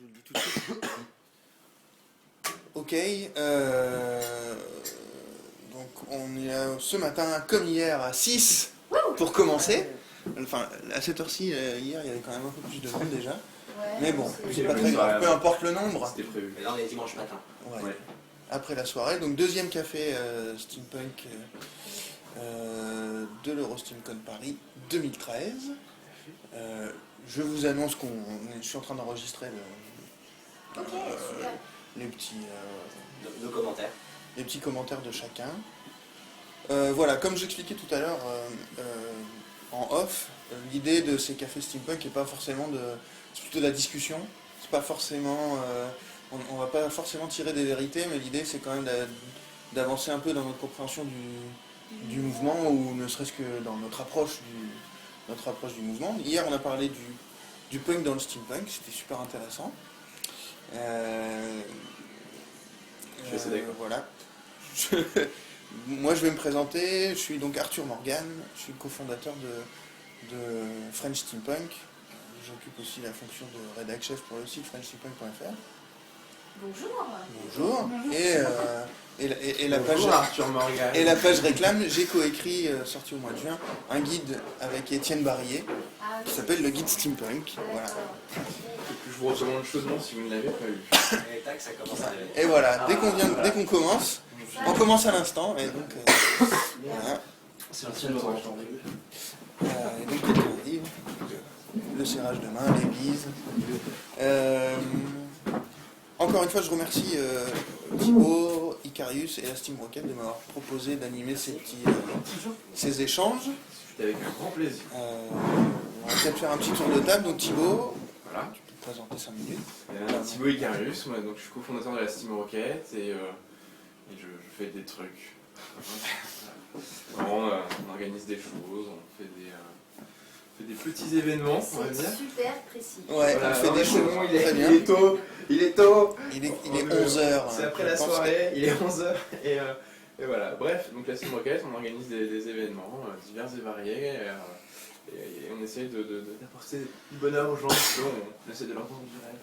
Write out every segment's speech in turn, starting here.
vous le dis tout de suite. Ok, donc on est là ce matin comme hier à 6 pour commencer. Enfin, à cette heure-ci, hier, il y avait quand même un peu plus de monde déjà. Ouais, Mais bon, c'est c'est pas très grave, peu importe le nombre. C'était prévu. Mais là, on est dimanche matin. Ouais. Après la soirée, donc deuxième café Steampunk de l'Eurosteamcon Paris 2013. Je vous annonce je suis en train d'enregistrer Ok, super. les petits Nos commentaires. les petits commentaires de chacun. Voilà, comme j'expliquais tout à l'heure en off, l'idée de ces cafés steampunk n'est pas forcément c'est plutôt de la discussion. C'est pas forcément, on va pas forcément tirer des vérités, mais l'idée c'est quand même d'avancer un peu dans notre compréhension du mouvement, ou ne serait-ce que dans notre approche du mouvement. Hier, on a parlé du punk dans le steampunk, c'était super intéressant. Je suis assez d'accord. Voilà. Moi, je vais me présenter. Je suis donc Arthur Morgan. Je suis cofondateur de French Steampunk. J'occupe aussi la fonction de rédac chef pour le site frenchsteampunk.fr. Bonjour. Bonjour. Et la page Bonjour Arthur Morgan. et la page réclame. J'ai coécrit, sorti au mois de juin, un guide avec Étienne Barillet Ah, oui. qui s'appelle le guide Steampunk. Voilà. D'accord. Je vous recommande chaudement si vous ne l'avez pas lu. Et tac, ça commence à arriver. Et voilà. Dès qu'on commence, on commence à l'instant. Et donc voilà. C'est l'ancien orange. Et donc quand on arrive, le serrage de main, les bises. Encore une fois, je remercie Thibaut, Icarius et la Steam Rocket de m'avoir proposé d'animer ces échanges. C'était avec un grand plaisir. On va peut-être faire un petit tour de table. Donc Thibaut, Voilà. tu peux te présenter 5 minutes. Thibaut Icarius, moi, donc je suis cofondateur de la Steam Rocket et je fais des trucs. On organise des choses, on fait des petits événements, on va C'est dire. super précis. Ouais, Voilà, on fait non, des mais c'est choses. bon, Très bien. il est tôt. Il est On est 11h. C'est après la soirée, il est 11h et voilà. Bref, donc la Steam Rocket, on organise des événements divers et variés et on essaye d'apporter du bonheur aux gens, on essaie de leur vendre du rêve.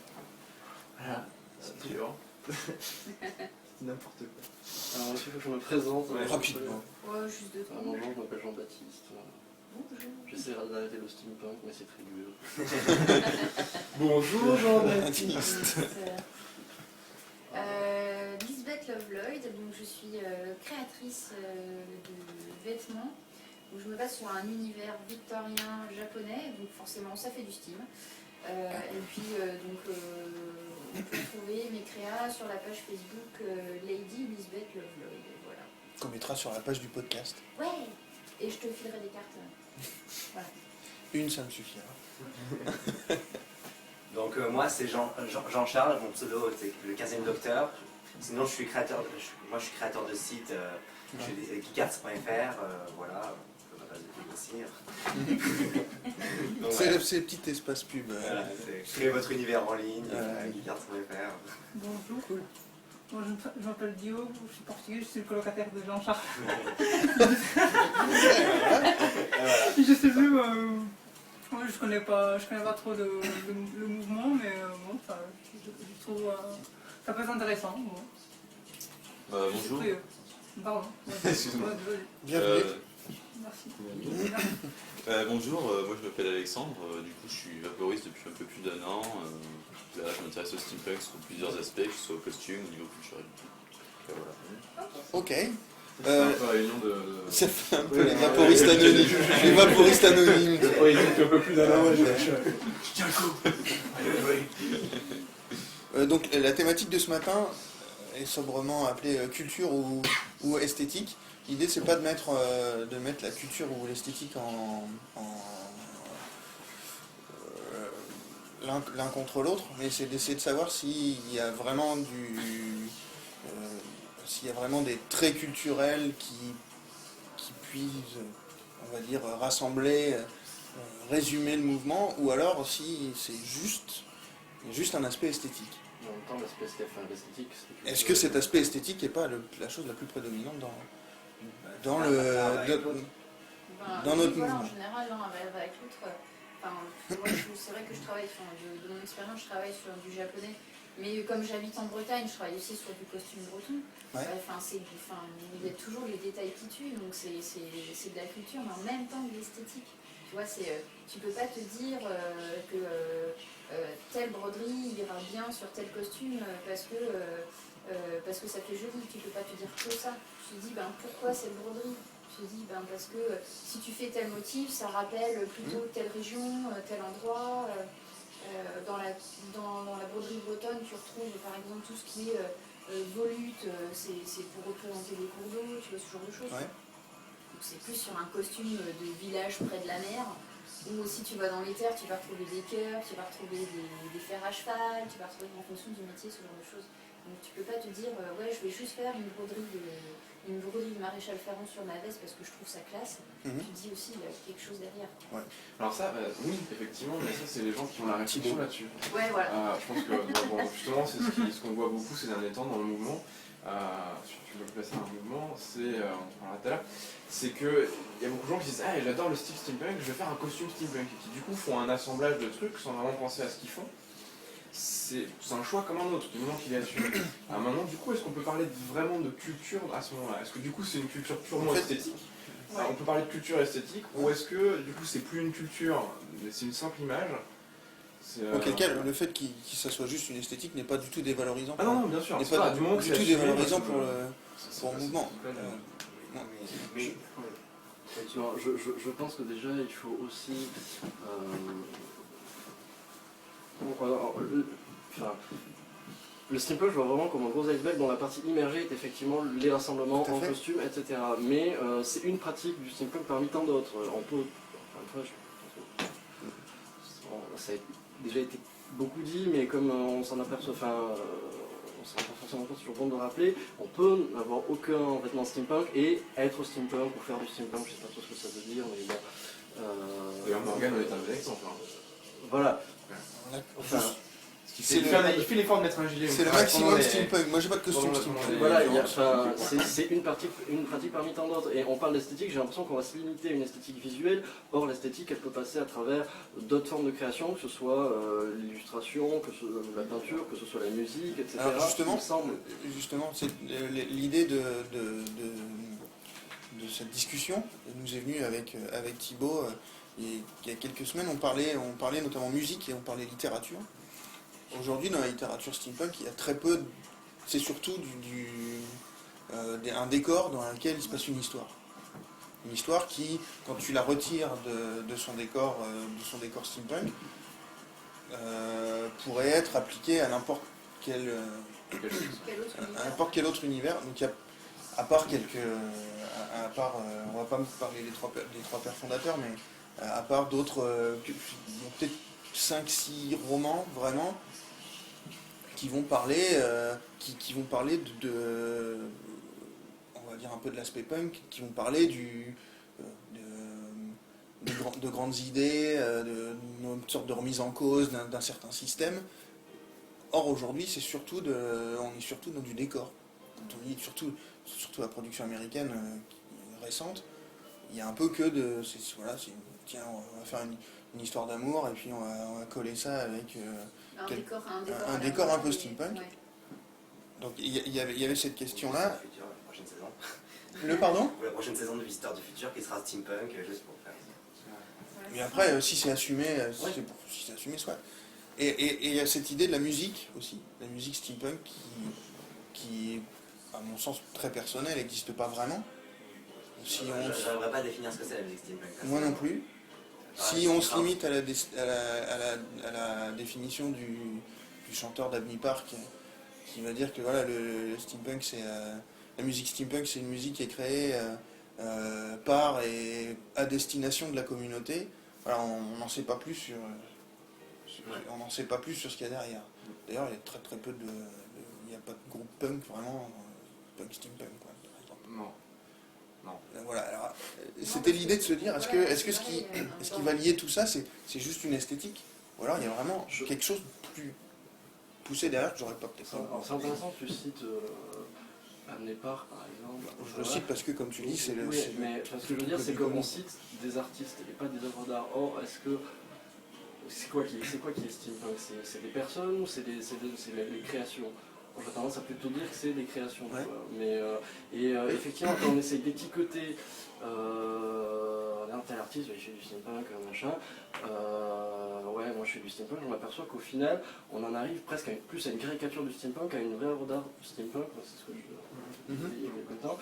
Voilà, c'est sûr. C'est n'importe quoi. Alors, il faut que je me présente. Ouais, rapidement. Ouais, juste deux, trois Bonjour, minutes. je m'appelle Jean-Baptiste. Bonjour. J'essaie d'arrêter le steampunk, mais c'est très dur. Bonjour Jean-Baptiste. Lisbeth Loveloyd, donc je suis créatrice de vêtements où je me base sur un univers victorien japonais, donc forcément ça fait du steam. Et puis on peut trouver mes créas sur la page Facebook Lady Lisbeth Loveloyd. Voilà. Qu'on mettra sur la page du podcast. Ouais. Et je te filerai des cartes. Voilà. Une, ça me suffira. Donc moi, c'est Jean-Charles, mon pseudo, c'est le 15e docteur. Sinon, je suis créateur de site, je suis geekarts.fr, voilà. Ma base de données aussi. Donc, C'est ces petits espaces pub. voilà, c'est créer votre univers en ligne, geekarts.fr. Bonjour. Cool. Moi, je m'appelle Dio, je suis portugais, je suis le colocataire de Jean-Charles. Je sais plus, ouais, je connais pas trop le mouvement, mais bon, je trouve ça peut être intéressant. Bon. Bonjour. Pardon. Excuse-moi. Ouais, désolé. Bienvenue. Merci. Bonjour, moi je m'appelle Alexandre, du coup je suis vaporiste depuis un peu plus d'1 an. Là je m'intéresse au steampunk sur plusieurs aspects, que ce soit au costume, au niveau culturel. Voilà. Ok. C'est un peu réunion de... Ça fait un peu les vaporistes anonymes. Les vaporistes anonymes. Ouais, il dit un peu plus d'un an, je tiens le coup. Donc la thématique de ce matin est sobrement appelée culture ou esthétique. L'idée c'est pas de mettre la culture ou l'esthétique l'un contre l'autre, mais c'est d'essayer de savoir s'il y a vraiment des traits culturels qui puissent, on va dire, rassembler, résumer le mouvement, ou alors si c'est juste un aspect esthétique. En même temps, l'aspect l'esthétique, c'est... Est-ce que cet aspect esthétique n'est pas la chose la plus prédominante dans notre Voilà, mouvement? en général, l'un va avec l'autre. c'est vrai que je travaille, de mon expérience, je travaille sur du japonais. Mais comme j'habite en Bretagne, je travaille aussi sur du costume breton. Ouais. Il y a toujours les détails qui tuent, donc c'est de la culture, mais en même temps de l'esthétique. Tu vois, tu peux pas te dire que telle broderie ira bien sur tel costume parce que ça fait joli. Tu peux pas te dire que ça. Tu te dis, pourquoi cette broderie? Tu te dis, parce que si tu fais tel motif, ça rappelle plutôt telle région, tel endroit. Dans la broderie bretonne, tu retrouves par exemple tout ce qui est volute, c'est pour représenter les cours d'eau, tu vois, ce genre de choses. Ouais. Donc c'est plus sur un costume de village près de la mer, ou si tu vas dans les terres, tu vas retrouver des cœurs, tu vas retrouver des fers à cheval, tu vas retrouver en fonction du métier, ce genre de choses. Donc tu peux pas te dire, ouais, je vais juste faire une broderie de maréchal Ferrand sur ma veste parce que je trouve ça classe. Tu te dis aussi, il y a quelque chose derrière. Ouais. Alors ça, oui, effectivement, mais ça c'est les gens qui ont la réflexion là-dessus. Ouais, voilà. Je pense que justement, c'est ce qu'on voit beaucoup ces derniers temps dans le mouvement. Si tu veux le placer un mouvement, on en parlera tout à l'heure, c'est qu'il y a beaucoup de gens qui disent « Ah, j'adore le style steampunk, je vais faire un costume steampunk » et qui du coup font un assemblage de trucs sans vraiment penser à ce qu'ils font. C'est un choix comme un autre, du moment qu'il est assumé. Maintenant, du coup, est-ce qu'on peut parler vraiment de culture à ce moment-là? Est-ce que du coup c'est une culture purement esthétique? Ouais. On peut parler de culture esthétique, ou est-ce que du coup c'est plus une culture, mais c'est une simple image? Auquel cas, le fait que ça soit juste une esthétique n'est pas du tout dévalorisant. Ah non, bien sûr, n'est c'est pas du moment que du c'est tout assumé, dévalorisant pour c'est le mouvement. Mais Effectivement, je pense que déjà il faut aussi le steampunk, je vois vraiment comme un gros iceberg dont la partie immergée est effectivement les rassemblements en costume, etc. Mais c'est une pratique du steampunk parmi tant d'autres. On peut, enfin, ça a déjà été beaucoup dit, mais comme on s'en aperçoit, on s'en rend pas forcément compte, c'est toujours bon de le rappeler, on peut n'avoir aucun vêtement steampunk et être steampunk ou faire du steampunk, je sais pas trop ce que ça veut dire, mais bon. D'ailleurs, Morgane est un bel exemple. Voilà. Enfin, Il fait l'effort de mettre un gilet. c'est le maximum steampunk. Moi j'ai pas de costume steampunk. Voilà, c'est une pratique parmi tant d'autres. Et on parle d'esthétique, j'ai l'impression qu'on va se limiter à une esthétique visuelle. Or, l'esthétique, elle peut passer à travers d'autres formes de création, que ce soit l'illustration, que ce soit la peinture, que ce soit la musique, etc. Alors justement, c'est l'idée de cette discussion nous est venue avec Thibaut. Il y a quelques semaines, on parlait notamment musique et on parlait littérature. Aujourd'hui, dans la littérature steampunk, il y a très peu. C'est surtout un décor dans lequel il se passe une histoire. Une histoire qui, quand tu la retires de son décor steampunk, pourrait être appliquée à n'importe quel autre univers. Donc, à part on va pas me parler des trois pères fondateurs, mais à part d'autres, peut-être 5-6 romans vraiment qui vont parler de on va dire un peu de l'aspect punk, qui vont parler de grandes idées, d'une sorte de remise en cause d'un certain système. Or aujourd'hui on est surtout dans du décor. Quand on lit surtout la production américaine récente, il y a un peu que tiens, on va faire une histoire d'amour et puis on va coller ça avec un décor un peu steampunk. Ouais. Donc il y avait cette question-là. La prochaine saison. Le pardon? Ou la prochaine saison de Visiteurs du Futur qui sera steampunk, juste pour faire ça. Mais après, si c'est assumé, si c'est assumé, soit. Et il y a cette idée de la musique aussi, la musique steampunk qui à mon sens très personnel, n'existe pas vraiment. Je n'aimerais pas définir ce que c'est la musique steampunk. Moi non plus. Si on se limite à la définition du chanteur d'Abney Park, qui va dire que voilà, le steampunk, la musique steampunk, c'est une musique qui est créée par et à destination de la communauté. Voilà, on n'en sait pas plus sur ce qu'il y a derrière. D'ailleurs, il y a très très peu il n'y a pas de groupe punk vraiment punk steampunk, quoi, par exemple. Non. Voilà, alors, c'était l'idée de se dire, est-ce que ce qui va lier tout ça, c'est juste une esthétique, ou alors il y a vraiment quelque chose de plus poussé derrière que j'aurais pas peut-être. Alors c'est intéressant que tu cites Abney Park par exemple. Je le cite parce que comme tu dis, Oui, mais ce que je veux dire c'est qu'on cite des artistes et pas des œuvres d'art. Or, est-ce que c'est quoi qui est steampunk? C'est des personnes ou c'est les créations? J'ai tendance à plutôt dire que c'est des créations. Ouais. Quoi. Mais, effectivement, quand on essaye d'étiqueter tel artiste, il fait du steampunk, machin, ouais, moi je fais du steampunk, je m'aperçois qu'au final, on en arrive presque plus à une caricature du steampunk, à une vraie œuvre d'art du steampunk, c'est ce que je disais il y a quelque temps.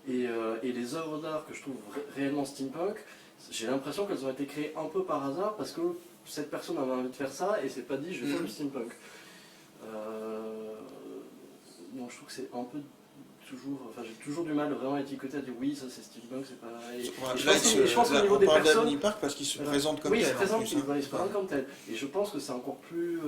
Et les œuvres d'art que je trouve réellement steampunk, j'ai l'impression qu'elles ont été créées un peu par hasard parce que cette personne avait envie de faire ça et c'est pas dit je vais faire du steampunk. Donc je trouve que c'est un peu toujours, enfin j'ai toujours du mal vraiment à étiqueter, à dire oui ça c'est steampunk, c'est pas... Et je pense qu'au niveau des on parle personnes... d'Avenue Park parce qu'il se présente comme tel. Oui, il se présente, en plus, hein. il se présente comme tel. Et je pense que c'est encore plus...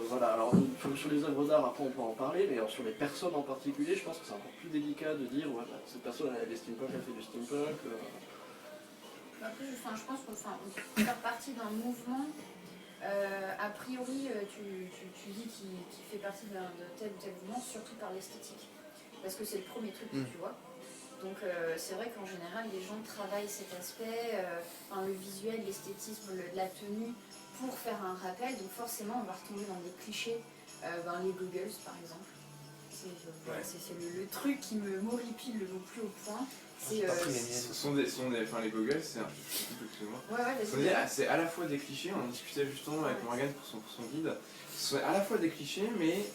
voilà, alors sur les œuvres d'art, après on peut en parler, mais alors, sur les personnes en particulier, je pense que c'est encore plus délicat de dire, ouais, cette personne elle est steampunk, elle fait du steampunk... Après, je pense qu'on peut faire partie d'un mouvement. A priori, tu dis qu'il fait partie de tel ou tel mouvement, surtout par l'esthétique. Parce que c'est le premier truc que tu vois. Donc c'est vrai qu'en général, les gens travaillent cet aspect, le visuel, l'esthétisme, la tenue, pour faire un rappel. Donc forcément, on va retomber dans des clichés. Les goggles, par exemple. C'est le truc qui me m'horripile le plus au point. les goggles, c'est à la fois des clichés, on en discutait justement avec Morgane pour son guide, c'est à la fois des clichés, mais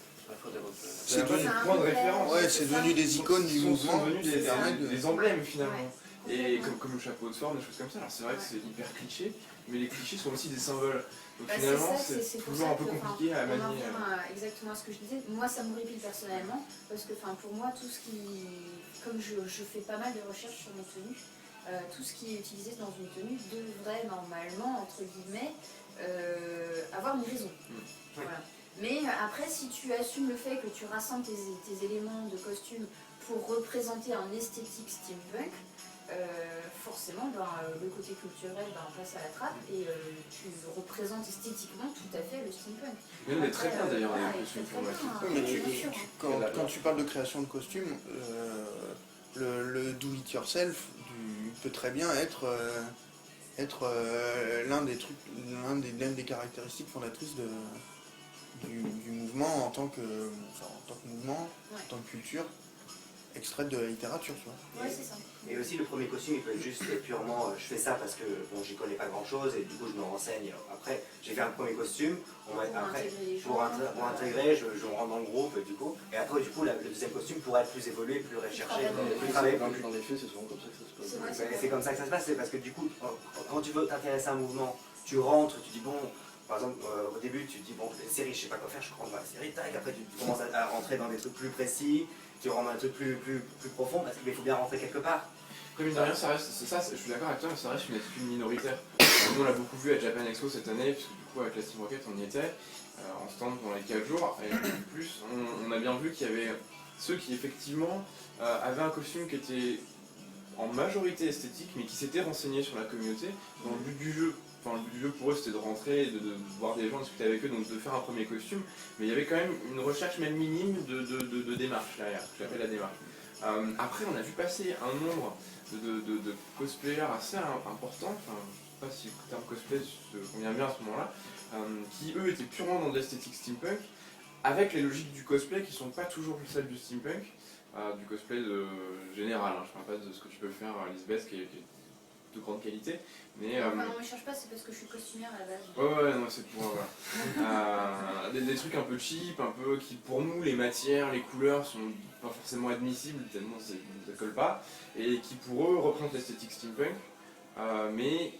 c'est devenu des points de référence. Ouais, c'est devenu des icônes du mouvement. Sont devenus des emblèmes finalement. Ouais. Et comme le chapeau de forme, des choses comme ça. Alors c'est vrai que c'est hyper cliché, mais les clichés sont aussi des symboles. Donc finalement, c'est toujours un peu compliqué à manier. Exactement ce que je disais. Moi, ça m'horripile personnellement, parce que pour moi, tout ce qui... Comme je fais pas mal de recherches sur mes tenues, tout ce qui est utilisé dans une tenue devrait normalement, entre guillemets, avoir une raison. Voilà. Mais après, si tu assumes le fait que tu rassembles tes éléments de costume pour représenter un esthétique steampunk, forcément, le côté culturel passe à la trappe et tu représentes esthétiquement tout à fait le steampunk. Mais très bien d'ailleurs, les costumes quand tu parles de création de costumes, le do-it-yourself peut très bien être l'une des caractéristiques fondatrices du mouvement en tant que mouvement, en tant que culture, extraite de la littérature, tu vois. Ouais, c'est ça. Et aussi le premier costume, il peut être juste purement, je fais ça parce que bon, j'y connais pas grand chose et du coup je me renseigne. Après, j'ai fait un premier costume, pour intégrer, je rentre dans le groupe du coup. Et après, du coup, le deuxième costume pourrait être plus évolué, plus recherché, plus travaillé. Dans les faits, c'est souvent comme ça que ça se passe. C'est comme ça que ça se passe, c'est parce que du coup, quand tu veux t'intéresser à un mouvement, tu rentres, tu dis bon. Par exemple, au début, tu te dis, bon, les séries, je sais pas quoi faire, je rentre dans la série, tac, après tu commences à rentrer dans des trucs plus précis, tu rentres dans des trucs plus profonds, parce qu'il faut bien rentrer quelque part. Comme une de rien, ça reste, je suis d'accord avec toi, mais ça reste une attitude minoritaire. Nous, on l'a beaucoup vu à Japan Expo cette année, puisque du coup, avec la Steam Rocket, on y était, en stand pendant les 4 jours, et en plus, on a bien vu qu'il y avait ceux qui, effectivement, avaient un costume qui était en majorité esthétique, mais qui s'étaient renseignés sur la communauté, dans le but du jeu. Enfin, le but du jeu pour eux c'était de rentrer, de voir des gens, discuter avec eux, donc de faire un premier costume, mais il y avait quand même une recherche même minime de démarche derrière, que j'appelle la démarche. Après on a vu passer un nombre de cosplayers assez importants, enfin je sais pas si le terme cosplay se convient bien à ce moment-là, qui eux étaient purement dans de l'esthétique steampunk, avec les logiques du cosplay qui sont pas toujours celles du steampunk, du cosplay général, hein. Je parle pas de ce que tu peux faire à Lisbeth qui est de grande qualité, mais... Non, ne me cherche pas, c'est parce que je suis costumière à la base. Ouais, non, c'est pour... des trucs un peu cheap, un peu qui, pour nous, les matières, les couleurs sont pas forcément admissibles, tellement ça colle pas, et qui, pour eux, représentent l'esthétique steampunk, mais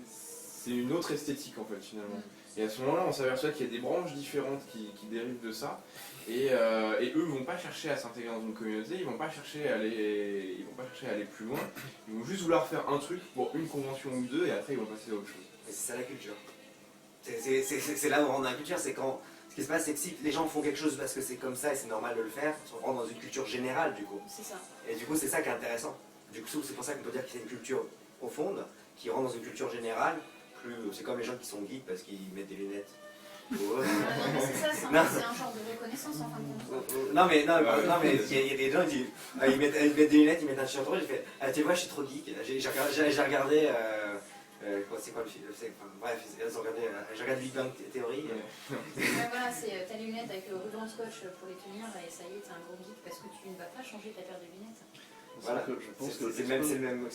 c'est une autre esthétique, en fait, finalement. Et à ce moment-là, on s'aperçoit qu'il y a des branches différentes qui dérivent de ça, et eux vont pas chercher à s'intégrer dans une communauté, ils vont pas chercher à aller plus loin, ils vont juste vouloir faire un truc pour une convention ou deux, et après ils vont passer à autre chose. Et c'est ça la culture. C'est là où on rentre dans la culture, c'est quand... Ce qui se passe, c'est que si les gens font quelque chose parce que c'est comme ça et c'est normal de le faire, on rentre dans une culture générale, du coup. C'est ça. Et du coup, c'est ça qui est intéressant. Du coup, c'est pour ça qu'on peut dire que c'est une culture profonde, qui rentre dans une culture générale. C'est comme les gens qui sont geeks parce qu'ils mettent des lunettes. Non, mais c'est ça, c'est un genre de reconnaissance en fin de compte. Non mais il y a des gens qui ils mettent des lunettes, ils mettent un t-shirt rouge, ils font tu vois je suis trop geek. J'ai regardé C'est quoi le film? Bref, je regarde Big Bang Theory. Voilà, c'est ta lunette avec le ruban scotch pour les tenir et ça y est, t'es un gros geek parce que tu ne vas pas changer ta paire de lunettes. Voilà. Je pense que c'est le même. C'est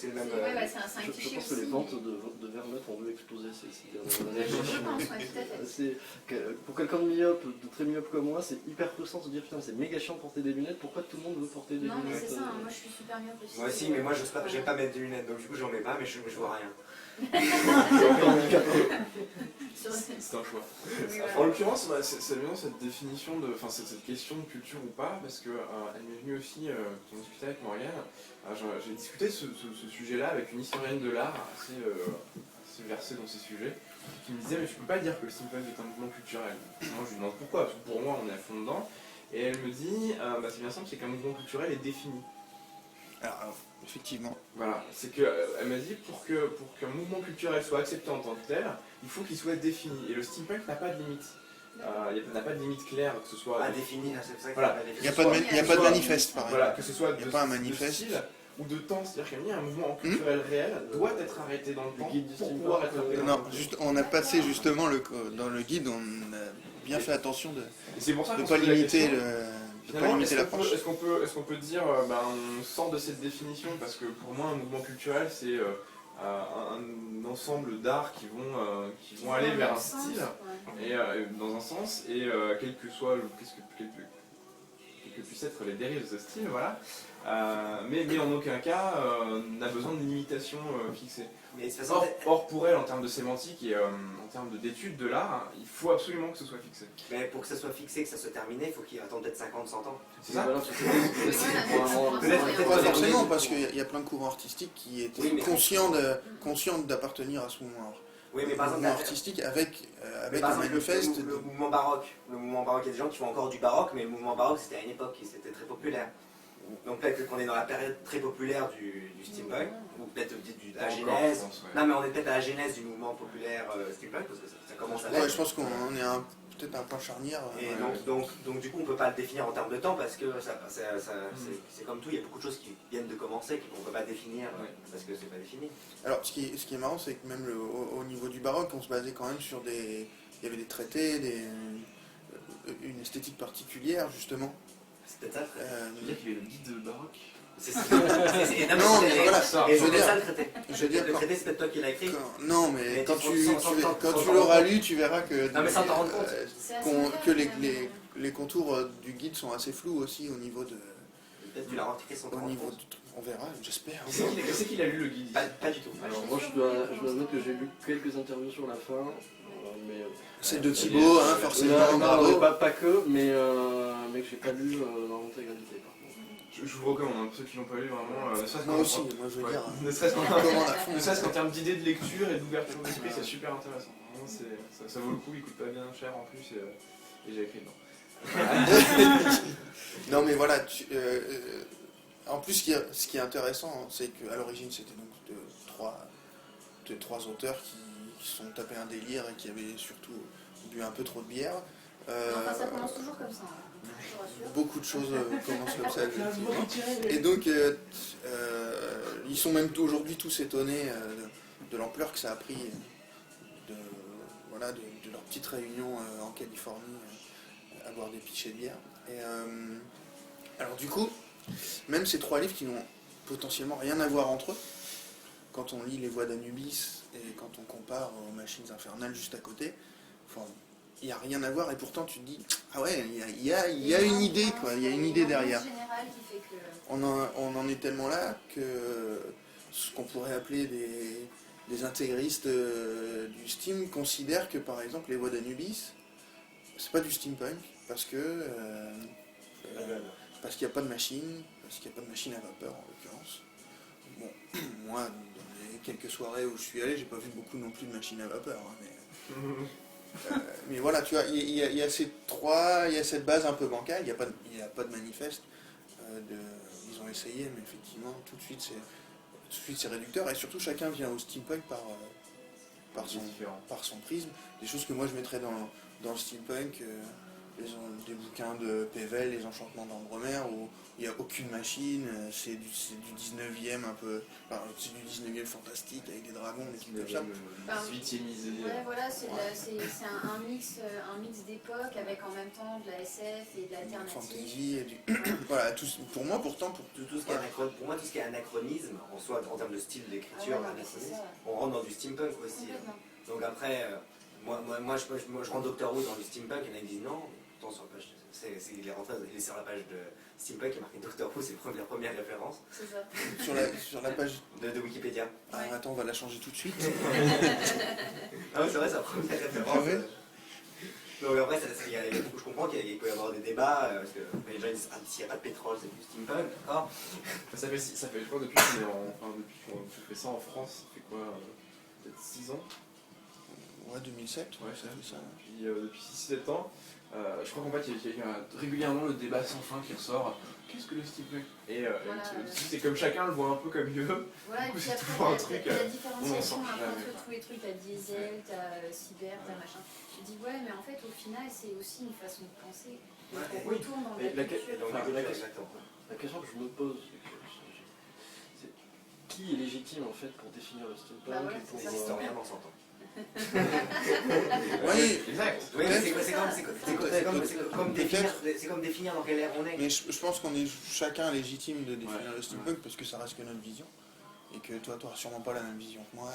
un je cliché pense que aussi. les ventes de Vermeuth ont dû exploser ces dernières années. Je pense, ouais, tout à fait. Pour quelqu'un de myope, de très myope comme moi, c'est hyper frustrant de se dire putain c'est méga chiant de porter des lunettes, pourquoi tout le monde veut porter des Non, mais lunettes c'est ça, moi je suis super myope aussi. Moi aussi, mais moi j'aime pas mettre des lunettes, donc du coup j'en mets pas, mais je vois rien. C'est un choix. Oui, voilà. En l'occurrence, c'est bien cette définition de, enfin cette question de culture ou pas, parce que elle m'est venue aussi quand on discutait avec Morgane. J'ai discuté ce sujet-là avec une historienne de l'art assez versée dans ces sujets, qui me disait mais je peux pas dire que le steampunk est un mouvement culturel. Moi je lui demande pourquoi, parce que pour moi on est à fond dedans, et elle me dit c'est bien simple, c'est qu'un mouvement culturel est défini. Alors, effectivement. Voilà, c'est que elle m'a dit pour qu'un mouvement culturel soit accepté en tant que tel, il faut qu'il soit défini. Et le steampunk n'a pas de limite. Il n'a pas de limite claire, que ce soit. Pas défini, c'est ça qu'il Voilà. Il n'y a pas de manifeste, par Voilà, exemple. que ce soit Il y a de, pas un de manifeste. style ou de temps, c'est-à-dire qu'il y a un mouvement culturel réel doit être arrêté dans le temps guide du pour steampunk, pouvoir être appelé. Non, juste, on a passé justement dans le guide, on a bien fait attention de Et c'est pour ça ne qu'on pas se pose la limiter question, finalement, est-ce l'approche. qu'on peut dire, on sort de cette définition, parce que pour moi un mouvement culturel c'est un ensemble d'arts qui vont aller vers un style, et dans un sens, et quel que soit quelles que puissent être les dérives de ce style, voilà. Mais en aucun cas n'a besoin d'une limitation fixée. Mais de toute façon, Or, pour elle, en termes de sémantique et en termes d'étude de l'art, il faut absolument que ce soit fixé. mais pour que ça soit fixé, que ça soit terminé, il faut qu'il attende peut-être 50, 100 ans. C'est ça? Voilà, Peut-être Pas forcément, parce qu'il y a plein de courants artistiques qui étaient Oui, mais- conscients d'appartenir à ce mouvement, Oui, mais par exemple, mouvement artistique avec par un exemple, manifeste. le mouvement baroque. Le mouvement baroque, il y a des gens qui font encore du baroque, mais le mouvement baroque, c'était à une époque, c'était très populaire. Donc peut-être qu'on est dans la période très populaire du steampunk, ou peut-être de la genèse. Non, mais on est peut-être à la genèse du mouvement populaire steampunk, parce que ça commence à Ouais, l'être. je pense qu'on est peut-être un point charnière. Et ouais. donc du coup, on peut pas le définir en termes de temps, parce que c'est comme tout, il y a beaucoup de choses qui viennent de commencer, qu'on ne peut pas définir, parce que c'est pas défini. Alors, ce qui est marrant, c'est que même au niveau du baroque, on se basait quand même sur il y avait des traités, une esthétique particulière, justement. C'est peut-être ça. Tu veux dire qu'il y a le guide baroque? Non, mais voilà, Et je veux c'est dire- ça le traité. Je veux dire, Le traité, c'est peut-être toi qui l'as écrit. non, mais Mais quand sans tu t'en l'auras rendre lu, tu verras que, Non, mais sans t'en rendre compte. que les contours du guide sont assez flous aussi au niveau de. Peut-être tu l'as rentré sans t'en Au rendre niveau compte. on verra, j'espère. Qui c'est qu'il a lu le guide? Pas du tout. Alors moi je dois admettre que j'ai lu quelques interviews sur la fin, mais Celle de Thibaut, hein, forcément, bravo. pas que, mais que j'ai pas lu dans l'intégralité par contre. Je vous recommande, hein, pour ceux qui l'ont pas lu, vraiment. Ne serait-ce Moi qu'en- aussi, moi je veux ouais, dire. ne serait-ce qu'en on commande à fond. ne serait-ce qu'en termes d'idées de lecture et d'ouverture d'esprit, c'est super intéressant. Vraiment, ça vaut le coup, il coûte pas bien cher en plus, et j'ai écrit dedans. Non, mais voilà. En plus, ce qui est intéressant, c'est qu'à l'origine, c'était donc de trois auteurs qui se sont tapés un délire et qui avaient surtout bu un peu trop de bière. Enfin, ça commence toujours comme ça, hein, je te rassure. Beaucoup de choses commencent comme ça, effectivement. Et donc, ils sont même aujourd'hui tous étonnés de l'ampleur que ça a pris de leur petite réunion en Californie à boire des pichets de bière. Et, alors du coup, même ces trois livres qui n'ont potentiellement rien à voir entre eux, quand on lit Les Voix d'Anubis et quand on compare aux Machines Infernales juste à côté, enfin, il n'y a rien à voir et pourtant tu te dis, ah ouais, il y a une idée, quoi, il y a une idée derrière. Général qui fait que... On en est tellement là que ce qu'on pourrait appeler des intégristes du steam considèrent que par exemple Les Voix d'Anubis, c'est pas du steampunk parce que parce qu'il n'y a pas de machine, parce qu'il n'y a pas de machine à vapeur en l'occurrence. Bon, moi, dans les quelques soirées où je suis allé, j'ai pas vu beaucoup non plus de machines à vapeur, hein, mais voilà, tu vois, il y a ces trois, il y a cette base un peu bancale, il n'y a pas de manifeste. Ils ont essayé, mais effectivement, tout de suite c'est réducteur, et surtout chacun vient au steampunk par son prisme. Des choses que moi je mettrais dans le steampunk, des bouquins de Pével, Les Enchantements d'Ambremer, où il n'y a aucune machine, c'est du 19e un peu, enfin, c'est du 19e fantastique avec des dragons, des trucs comme ça. 18e. Ouais, voilà, c'est un mix d'époque avec en même temps de la SF et de l'alternative. Fantasy et du... voilà, pour moi pourtant, Tout ce qui est pour moi, tout ce qui est anachronisme, en soi, en termes de style d'écriture, Ah ouais, non, mais c'est ça. on rentre dans du steampunk aussi. Complètement. Donc après, moi, je rends Doctor Who dans du steampunk, il y en a qui disent non, pourtant sur la page, il est rentré, il est sur la page de steampunk, il est marqué Doctor Who, c'est la première référence C'est ça. sur la page... de Wikipédia. Ah, attends, on va la changer tout de suite. Ah oui, c'est vrai, c'est la première référence. Ah ouais. Donc après, je comprends qu'il peut y avoir des débats, parce que les gens disent, ah, s'il n'y a pas de pétrole, c'est du steampunk, d'accord. Ça fait, je crois, depuis qu'on fait ça en France, ça fait quoi, peut-être 6 ans. Ouais, 2007, Ouais, ça fait ça. Depuis 6-7 ans, je crois qu'en fait il y a régulièrement le débat sans fin qui ressort. Qu'est-ce que le steampunk? Et Voilà. c'est comme chacun le voit un peu comme il veut. Voilà, et Du coup, puis c'est après, toujours un truc, t'as la on différenciation s'en sort après jamais, entre tous les trucs, t'as diesel, t'as cyber, t'as machin. Je dis ouais, mais en fait, au final, c'est aussi une façon de penser. Donc Ouais, on oui. retourne dans Et la la- culture. Et donc, Enfin, exactement. La question que je me pose, c'est qui est légitime en fait pour définir le steampunk Bah ouais, et pour, c'est Les ça. historiens dans 100 ans. Oui, Exact. Oui, Peut-être. c'est comme définir dans quelle ère on est. mais je pense qu'on est chacun légitime de définir Ouais, le steampunk parce que ça reste que notre vision. Et que toi, tu n'auras sûrement pas la même vision que moi.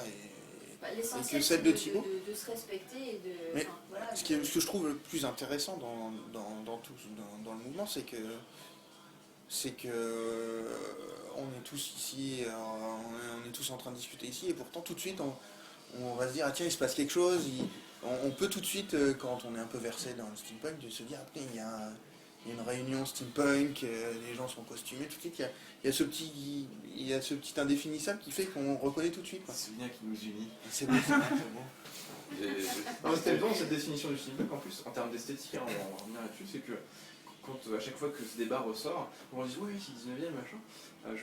Bah, Et l'essentiel, que c'est celle de Thibaut. de se respecter et de. Mais enfin, voilà, ce que je trouve le plus intéressant dans le mouvement, c'est que on est tous ici, on est tous en train de discuter ici, et pourtant tout de suite on va se dire ah tiens il se passe quelque chose, on peut tout de suite quand on est un peu versé dans le steampunk de se dire ah, putain, il y a une réunion steampunk, les gens sont costumés, tout de suite il y a ce petit indéfinissable qui fait qu'on reconnaît tout de suite. Quoi. C'est bien qui nous unit. C'est bon, c'est bon. Non, mais c'était bien cette définition du steampunk en plus, en termes d'esthétique, hein, on va revenir là-dessus, c'est que quand à chaque fois que ce débat ressort, on dit oui, c'est 19e, machin. Je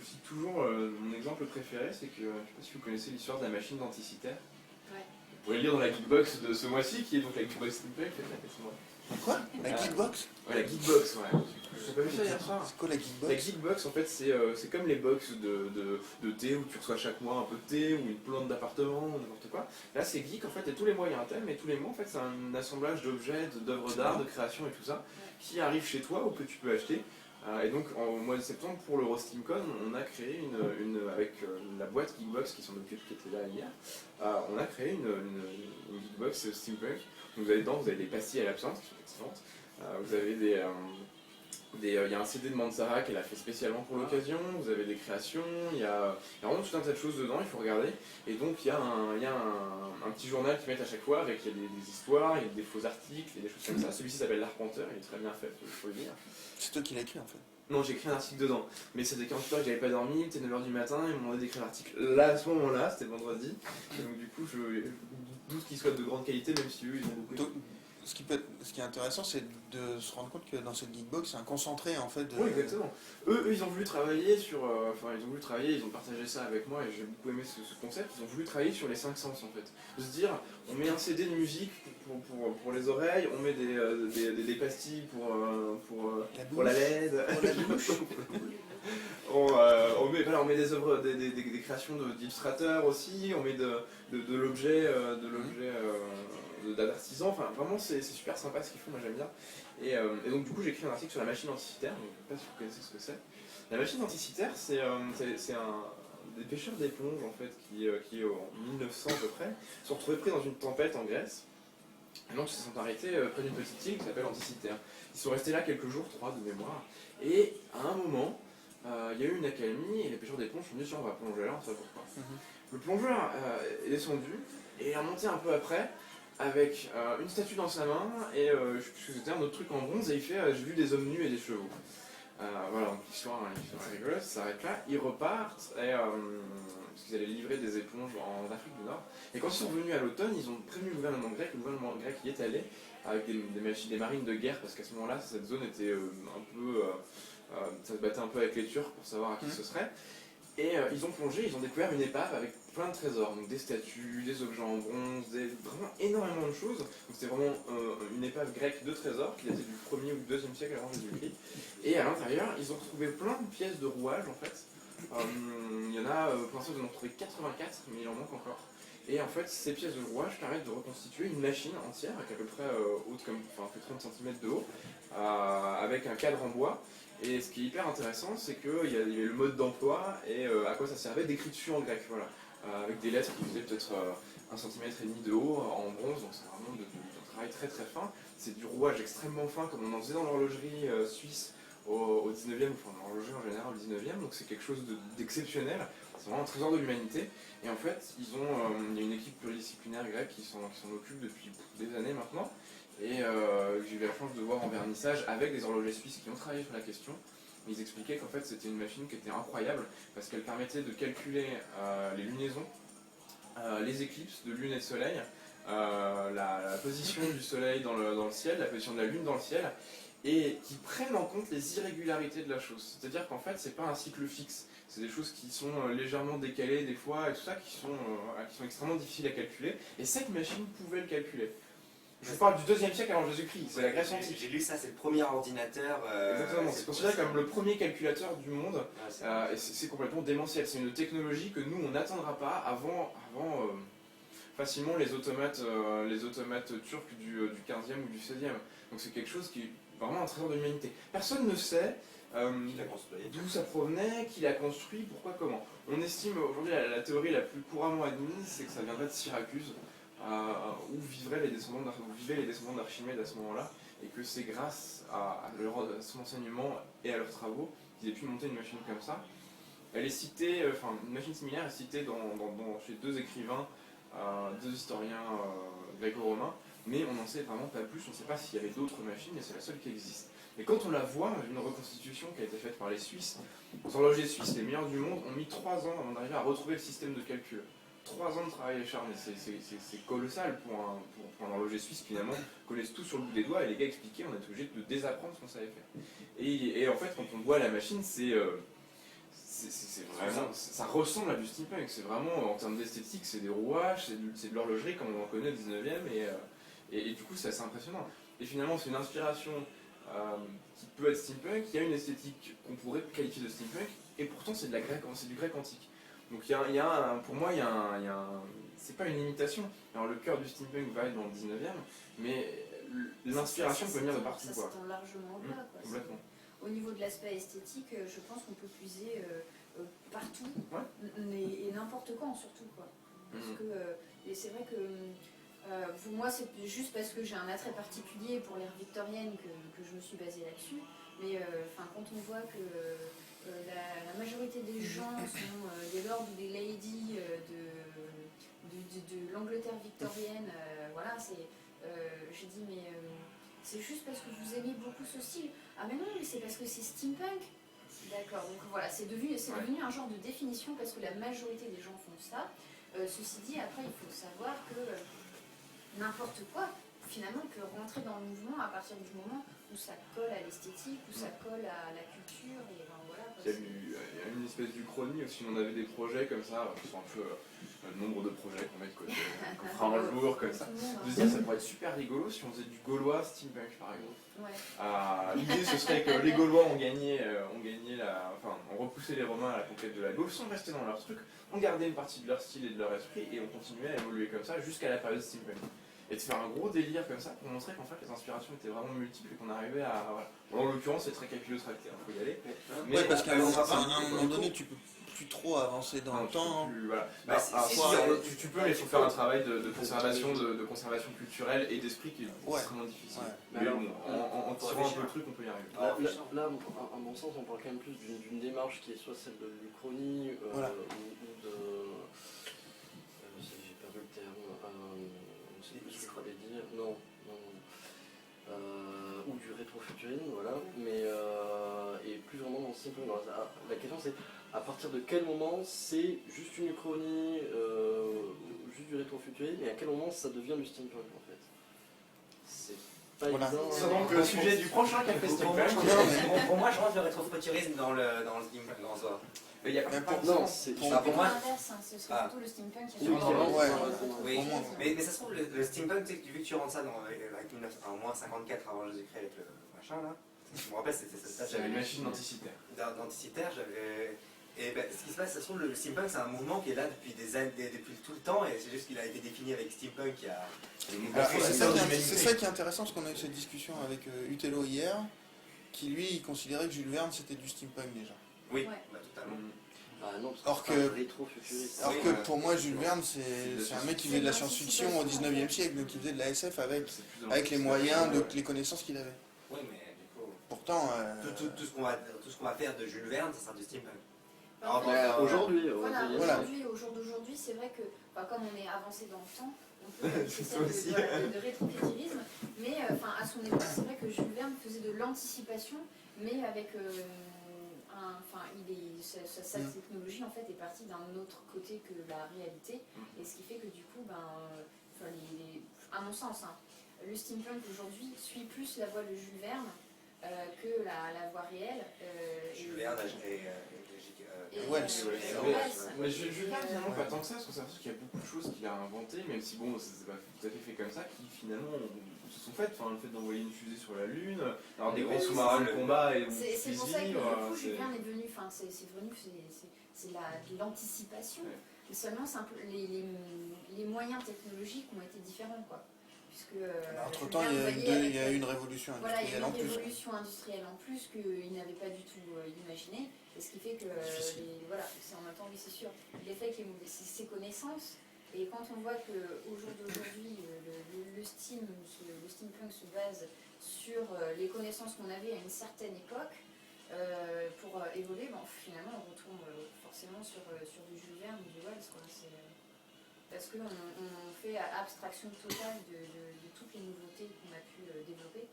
cite toujours mon exemple préféré, c'est que, je ne sais pas si vous connaissez l'histoire de la machine d'Anticitaire. Ouais. Vous pouvez le lire dans la Geekbox de ce mois-ci, qui est donc la Geekbox Steampunk, laissez-moi. Quoi? La Geekbox? Ouais, la Geekbox, ouais. Je sais pas vu ça hier soir. C'est quoi la La Geekbox? Geekbox, en fait, c'est comme les box de thé où tu reçois chaque mois un peu de thé ou une plante d'appartement ou n'importe quoi. Là, c'est geek, en fait, et tous les mois il y a un thème, et tous les mois, en fait, c'est un assemblage d'objets, d'œuvres d'art, de création et tout ça, qui arrive chez toi ou que tu peux acheter. Et donc, au mois de septembre, pour l'EuroSteamCon, on a créé avec la boîte Geekbox qui s'en occupe, qui était là hier, on a créé une Geekbox Steampunk. Donc, vous avez dedans, vous avez des pastilles à l'absinthe, qui sont excellentes. Vous avez il y a un CD de Mansara qu'elle a fait spécialement pour l'occasion, vous avez des créations, il y a vraiment tout un tas de choses dedans, il faut regarder. Et donc il y a un petit journal qui met à chaque fois avec il y a des histoires, il y a des faux articles, il y a des choses comme ça. Celui-ci s'appelle L'Arpenteur, il est très bien fait, il faut le dire. C'est toi qui l'as écrit en fait. Non, j'ai écrit un article dedans, mais c'était 48 heures que j'avais pas dormi, c'était 9h du matin, ils m'ont demandé d'écrire l'article là à ce moment-là, c'était le vendredi. Et donc du coup, je doute qu'il soit de grande qualité, même si eux ils ont beaucoup Donc, ce qui est intéressant, c'est de se rendre compte que dans cette Geekbox, c'est un concentré en fait. Oui, exactement. Eux, ils ont voulu travailler sur. Ils ont partagé ça avec moi et j'ai beaucoup aimé ce concept. Ils ont voulu travailler sur les 5 sens en fait. De se dire, on met un CD de musique pour les oreilles, on met des pastilles pour la LED. On met des œuvres, des créations d'illustrateurs aussi, on met de l'objet, d'artisans, enfin vraiment c'est super sympa ce qu'ils font, moi j'aime bien. Et donc du coup j'ai écrit un article sur la machine anticitaire, donc je ne sais pas si vous connaissez ce que c'est. La machine anticitaire c'est des pêcheurs d'éponges en fait qui en 1900 à peu près sont retrouvés pris dans une tempête en Grèce. Et donc ils se sont arrêtés près d'une petite île qui s'appelle Anticitaire. Ils sont restés là quelques jours, 3 de mémoire, et à un moment il y a eu une accalmie et les pêcheurs d'éponges sont dit tiens on va plonger là, on sait pas pourquoi. Le plongeur est descendu et est remonté un peu après avec une statue dans sa main et je sais plus ce que c'était, un autre truc en bronze, et il fait j'ai vu des hommes nus et des chevaux. Voilà, donc l'histoire rigolote, ça s'arrête là, ils repartent parce qu'ils allaient livrer des éponges en Afrique du Nord, et quand ils sont revenus à l'automne, ils ont prévenu le gouvernement grec y est allé avec des marines de guerre, parce qu'à ce moment-là cette zone était un peu, ça se battait un peu avec les Turcs pour savoir à qui ce serait. Et ils ont plongé, ils ont découvert une épave avec plein de trésors, donc des statues, des objets en bronze, vraiment énormément de choses. Donc c'était vraiment une épave grecque de trésors qui datait du 1er ou 2e siècle avant Jésus-Christ. Et à l'intérieur, ils ont trouvé plein de pièces de rouage en fait. Il y en a, pour l'instant, ils en ont trouvé 84, mais il en manque encore. Et en fait, ces pièces de rouage permettent de reconstituer une machine entière, qui est à peu près haute, fait 30 cm de haut, avec un cadre en bois. Et ce qui est hyper intéressant, c'est qu'il y avait le mode d'emploi et à quoi ça servait, d'écriture en grec, voilà. Avec des lettres qui faisaient peut-être 1,5 cm de haut en bronze, donc c'est vraiment un travail très très fin. C'est du rouage extrêmement fin, comme on en faisait dans l'horlogerie suisse au 19e, enfin l'horlogerie en général au 19e, donc c'est quelque chose d'exceptionnel. C'est vraiment un trésor de l'humanité. Et en fait, il y a une équipe pluridisciplinaire grecque qui s'en occupe depuis des années maintenant. Et j'ai eu la chance de voir en vernissage avec des horlogers suisses qui ont travaillé sur la question. Ils expliquaient qu'en fait c'était une machine qui était incroyable parce qu'elle permettait de calculer les lunaisons, les éclipses de lune et de soleil, la position du soleil dans le ciel, la position de la lune dans le ciel, et qui prennent en compte les irrégularités de la chose. C'est-à-dire qu'en fait c'est pas un cycle fixe, c'est des choses qui sont légèrement décalées des fois et tout ça, qui sont extrêmement difficiles à calculer, et cette machine pouvait le calculer. Je vous parle du 2e siècle avant Jésus-Christ, c'est la Grèce antique. J'ai lu ça, c'est le premier ordinateur. Exactement, c'est considéré comme le premier calculateur du monde, et c'est complètement démentiel. C'est une technologie que nous, on n'atteindra pas avant facilement les automates turcs du 15e ou du 16e. Donc c'est quelque chose qui est vraiment un trésor de l'humanité. Personne ne sait d'où ça provenait, qui l'a construit, pourquoi, comment. On estime aujourd'hui, la théorie la plus couramment admise, c'est que ça viendrait de Syracuse, où vivaient les descendants d'Archimède à ce moment-là, et que c'est grâce à son enseignement et à leurs travaux qu'ils aient pu monter une machine comme ça. Elle est citée, une machine similaire est citée chez 2 écrivains, 2 historiens gréco-romains, mais on n'en sait vraiment pas plus, on ne sait pas s'il y avait d'autres machines, et c'est la seule qui existe. Et quand on la voit, une reconstitution qui a été faite par les Suisses, les horlogers suisses les meilleurs du monde ont mis 3 ans avant d'arriver à retrouver le système de calcul. 3 ans de travail acharné, c'est colossal pour un horloger suisse qui finalement connaissent tout sur le bout des doigts, et les gars expliquaient, on est obligé de désapprendre ce qu'on savait faire. Et en fait, quand on voit la machine, c'est vraiment, ça ressemble à du steampunk, c'est vraiment, en termes d'esthétique, c'est des rouages, c'est de l'horlogerie comme on en connaît au 19e, et du coup c'est assez impressionnant. Et finalement c'est une inspiration qui peut être steampunk, il y a une esthétique qu'on pourrait qualifier de steampunk, et pourtant c'est du grec antique. Donc pour moi, c'est pas une imitation. Alors le cœur du steampunk va être dans le 19e, mais l'inspiration peut venir de partout. Ça s'étend largement au-delà. Complètement. Au niveau de l'aspect esthétique, je pense qu'on peut puiser partout, et n'importe quand surtout. Parce que, et c'est vrai que pour moi, c'est juste parce que j'ai un attrait particulier pour l'ère victorienne que je me suis basée là-dessus. Mais quand on voit que la majorité des gens sont des lords ou des ladies de l'Angleterre victorienne, voilà, je dis mais c'est juste parce que vous aimez beaucoup ce style. Ah mais non, mais c'est parce que c'est steampunk. D'accord, donc voilà, c'est devenu un genre de définition parce que la majorité des gens font ça. Ceci dit, après il faut savoir que n'importe quoi finalement peut rentrer dans le mouvement à partir du moment où ça colle à l'esthétique, où ça colle à la culture, et ben voilà. Il y a une espèce d'uchronie aussi, on avait des projets comme ça, qui sont un peu le nombre de projets qu'on met de côté, qu'on fera un jour comme ça. De se dire ça pourrait être super rigolo si on faisait du gaulois steampunk par exemple. Ouais. L'idée ce serait que les Gaulois ont repoussé les Romains à la conquête de la Gaule sans rester dans leur truc, on gardait une partie de leur style et de leur esprit et on continuait à évoluer comme ça jusqu'à la période steampunk. Et de faire un gros délire comme ça pour montrer qu'en fait les inspirations étaient vraiment multiples et qu'on arrivait à... Voilà. Bon, en l'occurrence c'est très capillotracté, il faut y aller. Mais parce qu'à un moment donné tu peux plus trop avancer dans le temps. Voilà. Tu peux, mais il faut faire un travail de conservation culturelle et d'esprit qui est extrêmement difficile. Ouais. Mais bon, en tirant un peu le truc, on peut y arriver. Là, à mon sens, on parle quand même plus d'une démarche qui est soit celle de l'Uchronie ou de... j'ai perdu le terme. Je sais plus ce que je voulais dire. Non. Ou du rétrofuturisme, voilà. Mais et plus vraiment dans le steampunk. La question c'est à partir de quel moment c'est juste une uchronie, juste du rétrofuturisme, et à quel moment ça devient du steampunk en fait. C'est pas Voilà. évident. C'est donc le sujet du prochain café steampunk. Pour moi, je rentre le rétrofuturisme dans le steampunk en soi. Mais il y a Mais pas pour- Non, c'est Ah, pour moi- l'inverse, hein, ce serait Ah. plutôt le steampunk qui Oui, ouais. Oui, Pour moi. mais ça se trouve, le steampunk, tu sais, vu que tu rentres ça avec en moins 54 avant Jésus-Christ avec le machin là, je me rappelle, c'était ça. J'avais une machine anticitaire. D'anticitaire, j'avais. Et ben, ce qui se passe, ça se trouve, le steampunk, c'est un mouvement qui est là depuis des années, depuis tout le temps, et c'est juste qu'il a été défini avec steampunk il y a. Alors, Ouais, c'est c'est ça, dans qui est- l'humanité. c'est ça qui est intéressant, parce qu'on a eu cette discussion avec Utello hier, qui lui il considérait que Jules Verne c'était du steampunk déjà. Oui, Ouais. bah, totalement. Bah non, parce Or c'est que- pas rétro-futuriste. Alors Oui, que ouais. pour moi Jules Verne c'est un mec qui faisait de la science-fiction au 19e siècle, donc il faisait de la SF avec les moyens, les connaissances qu'il avait. Oui, mais du coup, Pourtant, tout ce qu'on va faire de Jules Verne, ça sera du steampunk. En fait, Bah, aujourd'hui, Voilà, Voilà. au jour d'aujourd'hui, c'est vrai que, comme on est avancé dans le temps, on peut qualifier ça Toi aussi. de rétrofuturisme, mais à son époque, c'est vrai que Jules Verne faisait de l'anticipation, mais avec sa technologie en fait est partie d'un autre côté que la réalité, et ce qui fait que du coup, à mon sens, hein, le steampunk aujourd'hui suit plus la voie de Jules Verne que la voie réelle. Jules Verne et Wells. Mais Jules Verne, finalement, pas tant que ça, parce qu'on s'aperçoit qu'il y a beaucoup de choses qu'il a inventées, même si bon, c'est pas tout à fait fait comme ça, qui finalement se sont faites. Enfin, le fait d'envoyer une fusée sur la Lune, d'avoir des gros Oui, sous-marins c'est de ça, combat et C'est pour ça que du fusils, coup, Jules c'est- Verne est venu, c'est de l'anticipation. Ouais. Mais seulement, c'est un peu les moyens technologiques ont été différents, quoi. Puisque, entre Jules temps Verne il voyait y a avec- eu une révolution Voilà, il y a industrielle eu en une plus. révolution industrielle en plus qu'il n'avait pas du tout imaginé. Et ce qui fait que, voilà, c'est en même temps, oui, c'est sûr, il est fait avec ses connaissances. Et quand on voit qu'au jour d'aujourd'hui, le steampunk se base sur les connaissances qu'on avait à une certaine époque, pour évoluer, finalement, on retourne forcément sur du Jules Verne ou du Wells, quoi. Parce qu'on fait abstraction totale de toutes les nouveautés qu'on a pu développer.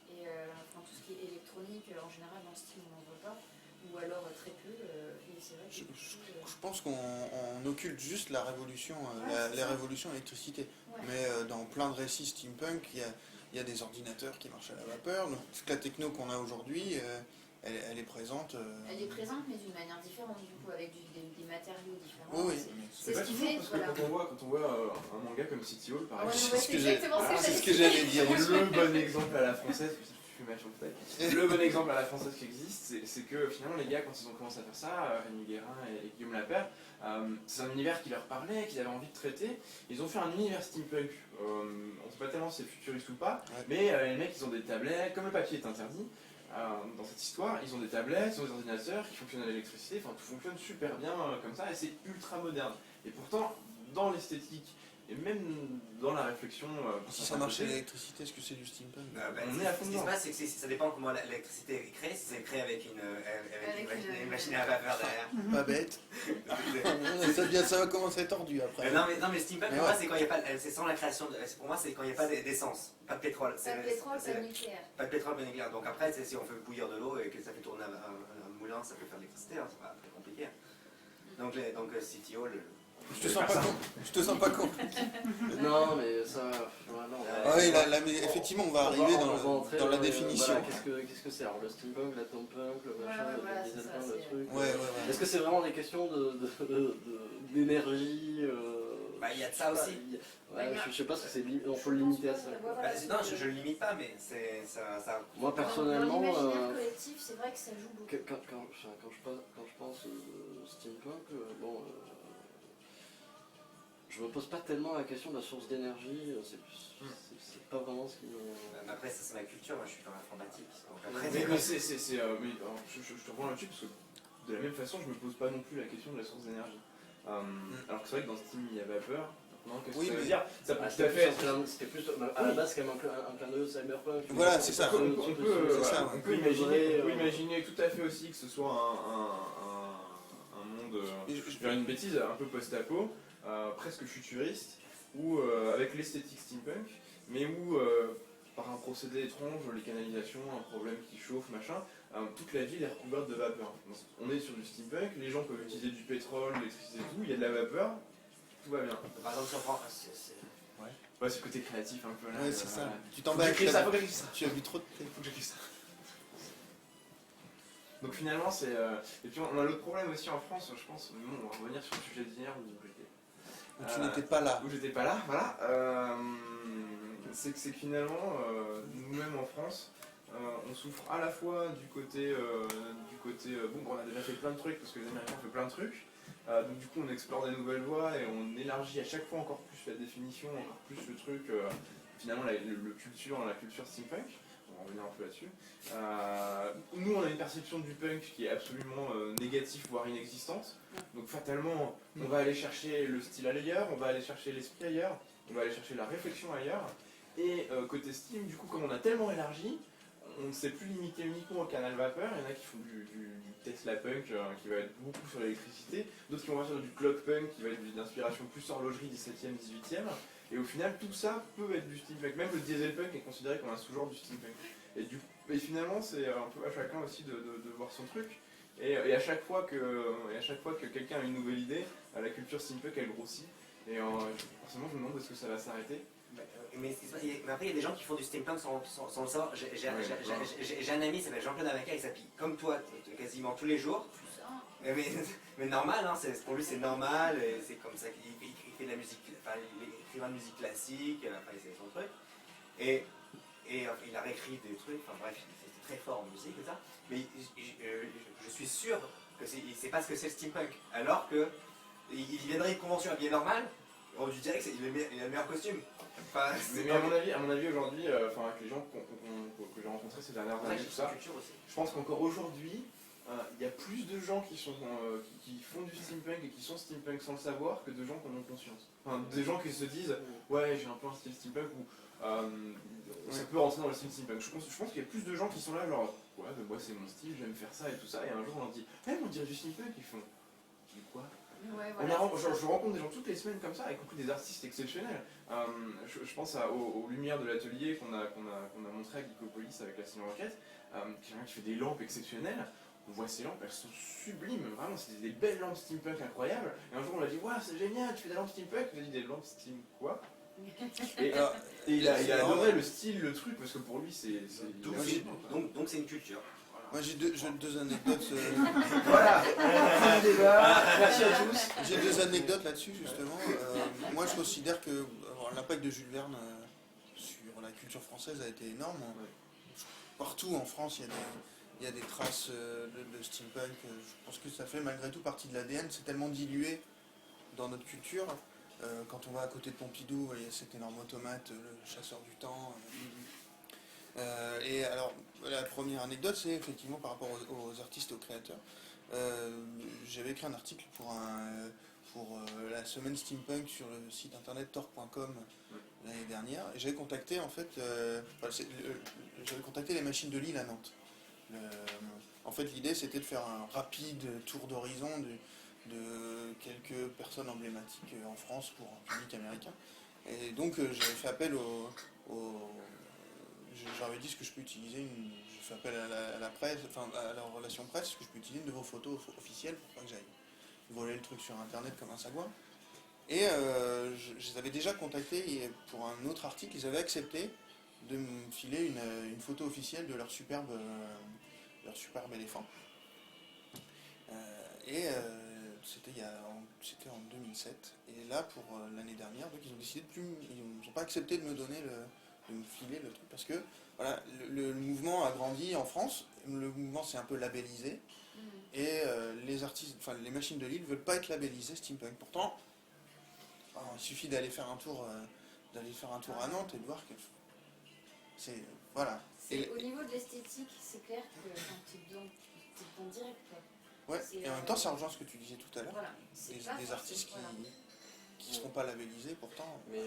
Et tout ce qui est électronique, en général, dans Steam, on n'en voit pas. Ou alors très peu. Et c'est vrai que Je pense qu'on occulte juste la révolution, c'est les ça. révolutions électricité. Ouais. Mais dans plein de récits steampunk, il y a des ordinateurs qui marchent à la vapeur. Donc toute la techno qu'on a aujourd'hui, elle est présente. Elle est présente, mais d'une manière différente, du coup, avec des matériaux différents. Oui, oui. C'est C'est pas ce qui toujours, fait, parce que voilà. quand on voit un manga comme City Hall, par Ouais, exemple, ouais, ce c'est que j'ai- exactement Ah, ce C'est que ce que j'allais dire. c'est le bon exemple à la française, parce que je suis mal sur le fait. Le bon exemple à la française qui existe, c'est que finalement les gars, quand ils ont commencé à faire ça, Rémi Guérin et Guillaume Lapère, c'est un univers qui leur parlait, qu'ils avaient envie de traiter. Ils ont fait un univers steampunk. On ne sait pas tellement si c'est futuriste ou pas, Ouais. mais les mecs ils ont des tablettes, comme le papier est interdit. Dans cette histoire, ils ont des tablettes, ils ont des ordinateurs qui fonctionnent à l'électricité, enfin tout fonctionne super bien comme ça et c'est ultra moderne. Et pourtant, dans l'esthétique et même dans la réflexion, Si ça marche à l'électricité, est-ce que c'est du steampunk? On est à fond Ce qui se dedans. passe, c'est que ça dépend comment l'électricité est créée. Si c'est créé avec Avec une machine à vapeur derrière. Pas bête. ça va commencer tordu après. Non mais steampunk Mais pour moi ouais. c'est quand il y a pas, c'est sans la création. Pour moi c'est quand il n'y a pas d'essence, pas de pétrole. Pas de pétrole, pas de nucléaire. Pas de pétrole, pas de nucléaire. Donc après, si on fait bouillir de l'eau et que ça fait tourner un moulin, ça peut faire de l'électricité, hein, c'est pas très compliqué. Donc City Hall. Je te sens pas con. Je te sens pas con. Non, mais ça. Voilà, non, Ah oui, mais effectivement, on va arriver on va entrer dans la définition. voilà, qu'est-ce que c'est? Alors, le steampunk, la steampunk, le machin, Ouais, voilà, le c'est ça, dieselpunk, le c'est- truc. Ouais, ouais, Est-ce que c'est vraiment des questions d'énergie Bah il y a de ça aussi. Ouais, je sais pas si on peut le limiter à ça. quoi. Bah, non, je le limite pas, mais c'est ça. Moi, Dans personnellement, l'imaginaire collectif, c'est vrai que ça joue beaucoup. quand je pense steampunk, je me pose pas tellement la question de la source d'énergie, c'est pas vraiment ce qui me... Après, ça c'est ma culture, moi je suis dans l'informatique. Donc Mais, après, je te reprends là-dessus parce que de la même façon, je me pose pas non plus la question de la source d'énergie. Alors que c'est vrai que dans Steam, il y a vapeur. Non, qu'est-ce que Oui, ça veut mais- dire? Ça peut Ah, tout à fait. C'était plus à la base quand même un clin d'œil cyberpunk. Voilà, c'est ça. On peut imaginer, vrai, imaginer tout à fait aussi que ce soit un monde, je vais faire une bêtise, un peu post-apo, presque futuriste, où avec l'esthétique steampunk, mais où par un procédé étrange, les canalisations, un problème qui chauffe, machin, toute la ville est recouverte de vapeur. On est sur du steampunk, les gens peuvent utiliser du pétrole, l'électricité et tout, il y a de la vapeur, tout va bien. par exemple, si on prend. Ouais, c'est le côté créatif un peu là. Ouais, c'est ça. Tu Faut que t'emballes. j'écrive ça, faut que j'écrive ça. Tu as vu trop de thé. Faut que j'écrive ça. Donc finalement, c'est. Et puis on a l'autre problème aussi en France, je pense. Bon, on va revenir sur le sujet d'hier où j'étais. Tu n'étais pas là. Où j'étais pas là, voilà. C'est que finalement, nous-mêmes en France, on souffre à la fois du côté bon, on a déjà fait plein de trucs parce que les Américains ont fait plein de trucs. Donc du coup, on explore des nouvelles voies et on élargit à chaque fois encore plus la définition, encore plus le truc. Finalement, la culture steampunk. On va revenir un peu là-dessus. Nous, on a une perception du punk qui est absolument négative, voire inexistante. Donc fatalement, on va aller chercher le style ailleurs, on va aller chercher l'esprit ailleurs, on va aller chercher la réflexion ailleurs. Et côté Steam, du coup, comme on a tellement élargi, on ne s'est plus limité uniquement au canal vapeur. Il y en a qui font du Tesla punk qui va être beaucoup sur l'électricité, d'autres qui vont faire du clock punk qui va être d'inspiration plus horlogerie 17e, 18e. Et au final, tout ça peut être du steampunk. Même le diesel punk est considéré comme un sous-genre du steampunk. Et finalement, c'est un peu à chacun aussi de voir son truc. Et à chaque fois que quelqu'un a une nouvelle idée, la culture steampunk elle grossit. Et forcément, je me demande où est-ce que ça va s'arrêter. Mais après, il y a des gens qui font du steampunk sans le savoir. J'ai un ami qui s'appelle Jean-Claude Amaca, il s'habille comme toi quasiment tous les jours. Mais normal, hein, pour lui c'est normal, c'est comme ça qu'il fait de la musique, enfin il est écrivain de musique classique, enfin c'est son truc. Et il a réécrit des trucs, enfin bref, c'est très fort en musique et ça. Mais je suis sûr que il sait pas ce que c'est le steampunk. Alors que il viendrait une convention habillé normal, on lui dirait qu'il a le meilleur costume. Enfin, mais à mon avis aujourd'hui, avec les gens que j'ai rencontrés ces dernières années, tout ça, je pense qu'encore aujourd'hui, il y a plus de gens qui font du steampunk et qui sont steampunk sans le savoir que de gens qui en ont conscience. Enfin, des gens qui se disent ouais j'ai un peu un style steampunk ou ça peut rentrer dans le style steampunk. Je pense qu'il y a plus de gens qui sont là genre ouais mais moi c'est mon style, j'aime faire ça et tout ça et un jour on leur dit on dirait du steampunk, ils font du quoi? Ouais, voilà, je rencontre des gens toutes les semaines comme ça, y compris des artistes exceptionnels. Je pense aux lumières de l'atelier qu'on a montré à Geekopolis avec la Steam Rocket, quelqu'un qui fait des lampes exceptionnelles. On voit ces lampes, elles sont sublimes, vraiment, c'est des belles lampes steampunk incroyables. Et un jour on l'a dit, waouh, c'est génial, tu fais des lampes steampunk. Il a dit des lampes steam quoi? Et il a adoré le style, le truc, parce que pour lui c'est. Donc c'est une culture. Moi j'ai deux anecdotes. Voilà. Merci à tous. J'ai deux anecdotes là-dessus justement. Moi je considère que l'impact de Jules Verne sur la culture française a été énorme. Partout en France il y a des traces de steampunk. Je pense que ça fait malgré tout partie de l'ADN. C'est tellement dilué dans notre culture. Quand on va à côté de Pompidou, il y a cet énorme automate, le chasseur du temps. Et alors, la première anecdote, c'est effectivement par rapport aux artistes et aux créateurs. J'avais écrit un article pour la semaine steampunk sur le site internet tor.com l'année dernière. Et j'avais contacté en fait, j'avais contacté les machines de Lille à Nantes. En fait, l'idée c'était de faire un rapide tour d'horizon de quelques personnes emblématiques en France pour un public américain. Et donc j'avais fait appel j'avais dit ce que je peux utiliser, j'ai fait appel à la presse, enfin à la relation presse, ce que je peux utiliser une de vos photos officielles pour pas que j'aille voler le truc sur internet comme un sagouin. Et je les avais déjà contactés pour un autre article, ils avaient accepté de me filer une photo officielle de leur superbe éléphant. C'était en 2007. Et là, pour l'année dernière, donc ils ont décidé ils n'ont pas accepté de me filer le truc parce que voilà, le mouvement a grandi en France, le mouvement s'est un peu labellisé et les artistes, enfin les machines de Lille veulent pas être labellisées steampunk. Pourtant, il suffit d'aller faire un tour à Nantes et de voir que c'est voilà. Au niveau de l'esthétique, c'est clair que tu es dedans direct quoi. Ouais, et en même temps ça rejoint ce que tu disais tout à l'heure. Voilà, des artistes qui ne seront pas labellisés pourtant. Mais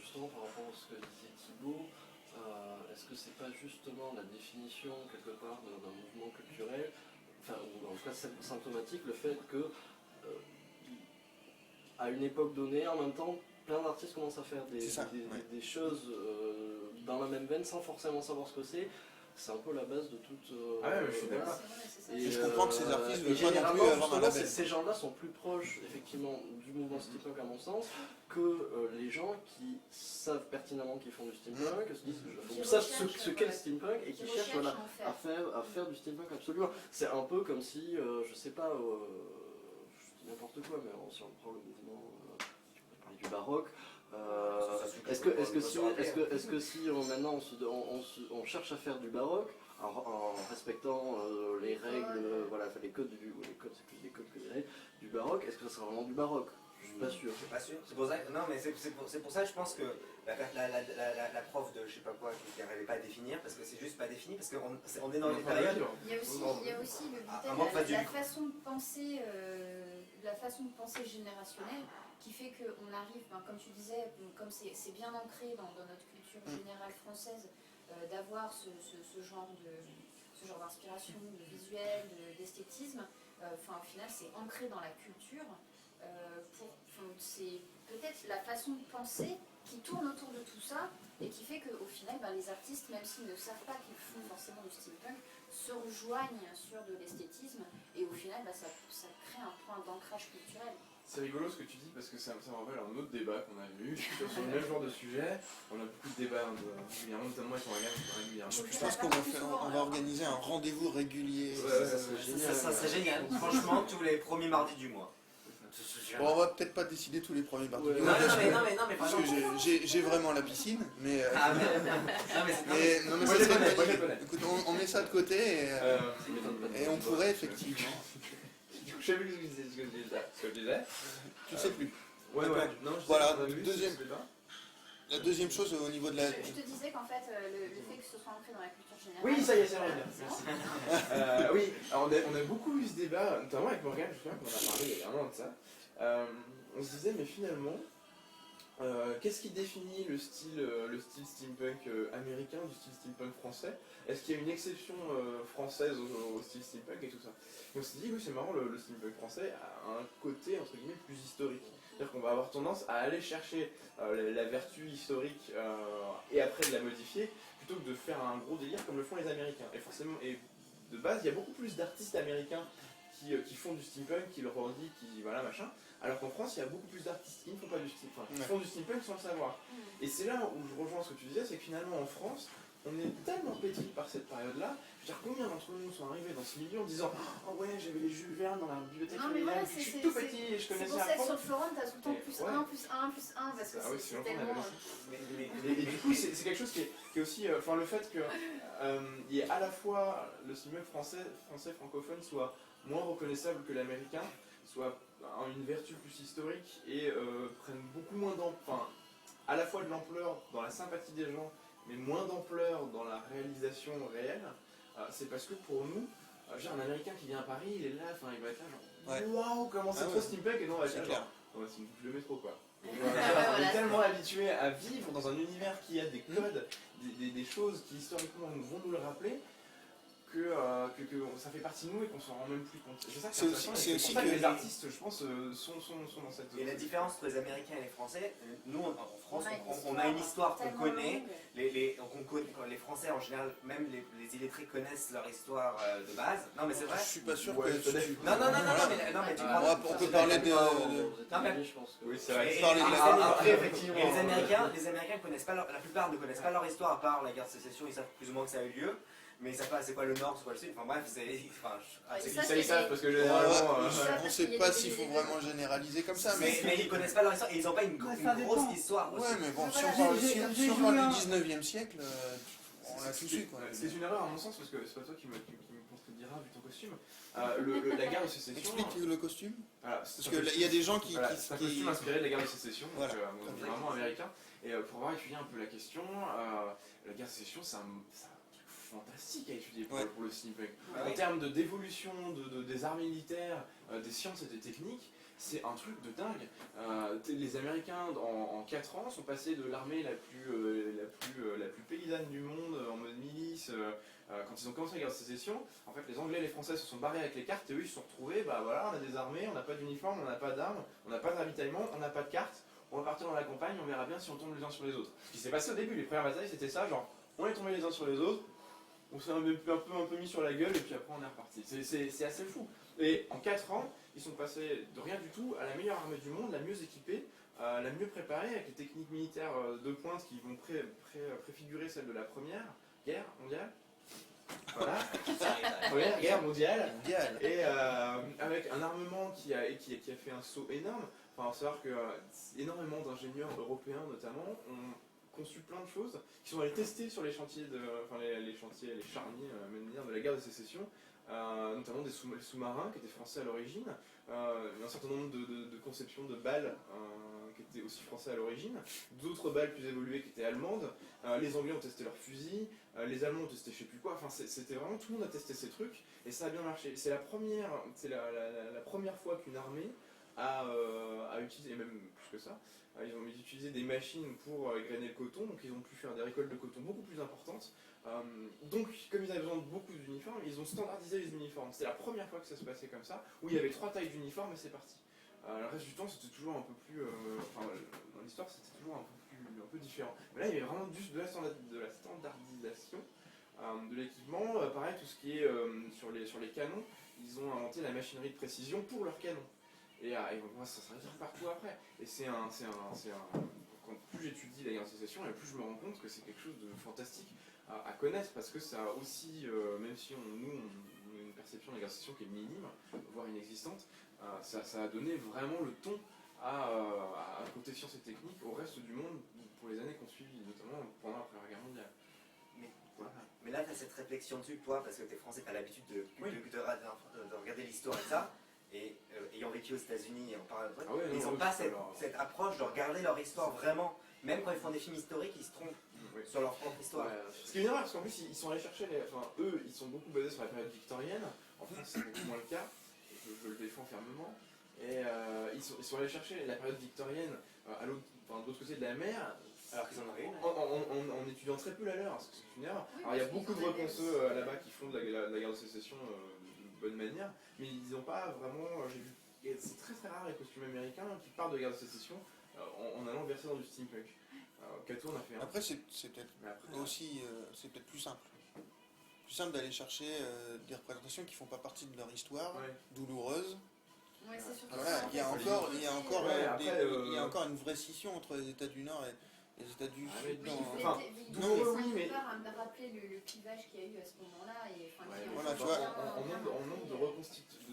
justement par rapport à ce que disait Thibaut, est-ce que c'est pas justement la définition quelque part d'un mouvement culturel, enfin ou en tout cas symptomatique, le fait que à une époque donnée, en même temps, plein d'artistes commencent à faire des choses dans la même veine sans forcément savoir ce que c'est un peu la base de toute. Je suis d'accord. Et je comprends que ces artistes veulent pas non généralement, plus avoir un label. ces gens-là sont plus proches effectivement du mouvement steampunk à mon sens que les gens qui savent pertinemment qu'ils font du steampunk, se disent, Qui savent recherchent, ce qu'est le steampunk et qui cherchent recherchent voilà, à en faire. à faire du steampunk absolument. C'est un peu comme si, je sais pas, je dis n'importe quoi, mais si on prend le mouvement, tu pourrais parler du baroque, est-ce que si maintenant on cherche à faire du baroque en respectant les règles, voilà, enfin, les codes les codes c'est plus des codes que des règles du baroque, est-ce que ça sera vraiment du baroque? Je suis pas sûr. Je suis pas sûr. C'est pour ça que, non, mais c'est pour ça que je pense que la prof de je sais pas quoi qui n'arrivait pas à définir, parce que c'est juste pas défini, parce qu'on est dans des périodes. Il y a aussi le la façon de penser, générationnelle qui fait qu'on arrive, comme tu disais, comme c'est bien ancré dans notre culture générale française, d'avoir ce genre d'inspiration, de visuel, d'esthétisme. Au final, c'est ancré dans la culture. C'est peut-être la façon de penser qui tourne autour de tout ça et qui fait qu'au final, les artistes, même s'ils ne savent pas qu'ils font forcément du steampunk, se rejoignent sur de l'esthétisme et au final, ça crée un point d'ancrage culturel. C'est rigolo ce que tu dis parce que ça me rappelle un autre débat qu'on a eu sur le même genre de sujet. On a beaucoup de débats régulièrement, notamment avec Morgane régulièrement. Je pense qu'on va organiser un rendez-vous régulier. Ça serait génial. Franchement, tous les premiers mardis du mois. Bon, on va peut-être pas décider tous les premiers mardis. Non, mais parce que j'ai vraiment la piscine, mais. Ah, mais non, mais ça serait une bonne idée. Écoute, on met ça de côté et on pourrait effectivement. Je sais plus ce que je disais. Tu sais plus. Ouais. Non, voilà, la deuxième chose au niveau de la. Je te disais qu'en fait, le fait que ce soit ancré dans la culture générale. Oui, ça y est, c'est vrai. Merci. Oui, alors on a beaucoup eu ce débat, notamment avec Morgane, je me souviens qu'on a parlé il y a un an de ça. On se disait, mais finalement, qu'est-ce qui définit le style steampunk américain du style steampunk français? Est-ce qu'il y a une exception française au style steampunk et tout ça? Et on s'est dit, oui, c'est marrant, le steampunk français a un côté, entre guillemets, plus historique. C'est-à-dire qu'on va avoir tendance à aller chercher la vertu historique et après de la modifier, plutôt que de faire un gros délire comme le font les Américains. Et forcément, de base, il y a beaucoup plus d'artistes américains qui font du steampunk, qui le revendiquent, qui voilà machin, alors qu'en France il y a beaucoup plus d'artistes qui ne font pas du steampunk, qui font du steampunk sans le savoir. Et c'est là où je rejoins ce que tu disais, c'est que finalement en France, on est tellement pétri par cette période-là. Je veux dire, combien d'entre nous sont arrivés dans ce milieu en disant oh ouais, j'avais les Jules Verne dans la bibliothèque familiale, je suis tout petit et je connaissais un C'est pour ça que sur le forum, t'as tout le temps plus 1, plus 1, plus 1, parce que c'est tellement. Et du coup, c'est quelque chose qui est aussi. Enfin, le fait qu'il y ait à la fois le steampunk français francophone soit moins reconnaissable que l'américain, soit une vertu plus historique et prenne beaucoup moins à la fois de l'ampleur dans la sympathie des gens, mais moins d'ampleur dans la réalisation réelle, c'est parce que pour nous, un Américain qui vient à Paris, il est là, il va être là genre waouh, comment c'est trop steampunk, et non, on va être là genre c'est une boucle de métro quoi. On est tellement habitué à vivre dans un univers qui a des codes, des choses qui historiquement vont nous le rappeler, que ça fait partie de nous et qu'on s'en rend même plus compte. C'est ça que c'est aussi pour ça que les artistes, je pense, sont dans cette zone. Et la différence entre les Américains et les Français, nous en France, on a une histoire qu'on connaît. Les Français en général, même les illettrés connaissent leur histoire de base. Non mais c'est vrai. Je suis pas sûr que non mais tu on peut parler de. Non mais je pense que. Oui, c'est vrai. Après, effectivement. Et les Américains connaissent pas la plupart ne connaissent pas leur histoire à part la guerre de sécession. Ils savent plus ou moins que ça a eu lieu. Mais ils savent pas c'est quoi le nord, c'est quoi le sud, enfin bref, ils savent parce que généralement. On ne sait pas s'il faut vraiment généraliser comme ça, mais ils connaissent pas leur histoire et ils n'ont pas une grosse histoire. Ouais, mais bon, si on parle du 19e siècle, on l'a tout su quoi. C'est une erreur à mon sens parce que c'est pas toi qui me contredira vu ton costume. La guerre de sécession. Explique le costume. Parce qu'il y a des gens qui. C'est un costume inspiré de la guerre de sécession, donc vraiment américain. Et pour avoir étudié un peu la question, la guerre de sécession, c'est un fantastique à étudier pour le steampunk. En termes d'évolution des arts militaires, des sciences et des techniques, c'est un truc de dingue. Les Américains, en 4 ans, sont passés de l'armée la plus paysanne du monde, en mode milice. Quand ils ont commencé la guerre de sécession, en fait, les Anglais et les Français se sont barrés avec les cartes et eux, ils se sont retrouvés, on a des armées, on n'a pas d'uniforme, on n'a pas d'armes, on n'a pas de ravitaillement, on n'a pas de cartes, on va partir dans la campagne, on verra bien si on tombe les uns sur les autres. Ce qui s'est passé au début, les premières batailles, c'était ça, genre, on est tombés les uns sur les autres, on s'est un peu mis sur la gueule et puis après on est reparti. C'est assez fou. Et en 4 ans, ils sont passés de rien du tout à la meilleure armée du monde, la mieux équipée, la mieux préparée, avec les techniques militaires de pointe qui vont préfigurer celle de la Première Guerre mondiale. Voilà, Première Guerre mondiale. Et avec un armement qui a fait un saut énorme. Enfin, faut savoir que énormément d'ingénieurs européens notamment ont conçu plein de choses qui sont allés tester sur les chantiers, les charniers, même dire, de la guerre de sécession, notamment des sous-marins qui étaient français à l'origine, un certain nombre de conceptions de balles qui étaient aussi français à l'origine, d'autres balles plus évoluées qui étaient allemandes, les Anglais ont testé leurs fusils, les Allemands ont testé je sais plus quoi, enfin c'était vraiment tout le monde a testé ces trucs et ça a bien marché. C'est la première fois qu'une armée à utiliser, et même plus que ça, ils ont utilisé des machines pour grainer le coton, donc ils ont pu faire des récoltes de coton beaucoup plus importantes. Donc, comme ils avaient besoin de beaucoup d'uniformes, ils ont standardisé les uniformes. C'était la première fois que ça se passait comme ça, où il y avait 3 tailles d'uniformes et c'est parti. Le reste du temps, c'était toujours un peu plus. Dans l'histoire, c'était toujours un peu différent. Mais là, il y avait vraiment juste de la standardisation de l'équipement. Pareil, tout ce qui est sur les canons, ils ont inventé la machinerie de précision pour leurs canons. Et ça servir partout après. Et quand plus j'étudie la guerre de sécession, et plus je me rends compte que c'est quelque chose de fantastique à connaître, parce que ça a aussi, même si nous on a une perception de la guerre de sécession qui est minime, voire inexistante, ça a donné vraiment le ton à côté sciences et techniques au reste du monde pour les années qu'on suivit, notamment pendant la Première Guerre mondiale. Mais là, tu as cette réflexion dessus, toi, parce que tu es français, tu as l'habitude de regarder l'histoire et ça. Et ayant vécu aux États-Unis et en parlant de ils n'ont pas cette approche de regarder leur histoire vraiment. Même quand ils font des films historiques, ils se trompent sur leur propre histoire. Ce qui est bien parce qu'en plus, ils sont allés chercher. Eux, ils sont beaucoup basés sur la période victorienne. En France, c'est beaucoup moins le cas. Je le défends fermement. Et ils sont allés chercher la période victorienne de l'autre côté de la mer. Alors qu'ils en avaient une. En étudiant très peu la leur, parce que c'est une erreur. Alors il y a beaucoup de repenseux là-bas qui font de la guerre de sécession de bonne manière, mais ils n'ont pas vraiment. C'est très très rare les costumes américains qui partent de guerre de sécession en allant verser dans du steampunk. Cato en a fait un. Après, c'est peut-être aussi c'est peut-être plus simple. Plus simple d'aller chercher des représentations qui font pas partie de leur histoire douloureuse. Ouais, c'est sûr. Voilà, il y a encore une vraie scission entre les États du Nord et les États du Sud. Oui, mais à me rappeler le clivage qu'il y a eu à ce moment-là et voilà, tu vois, en nombre de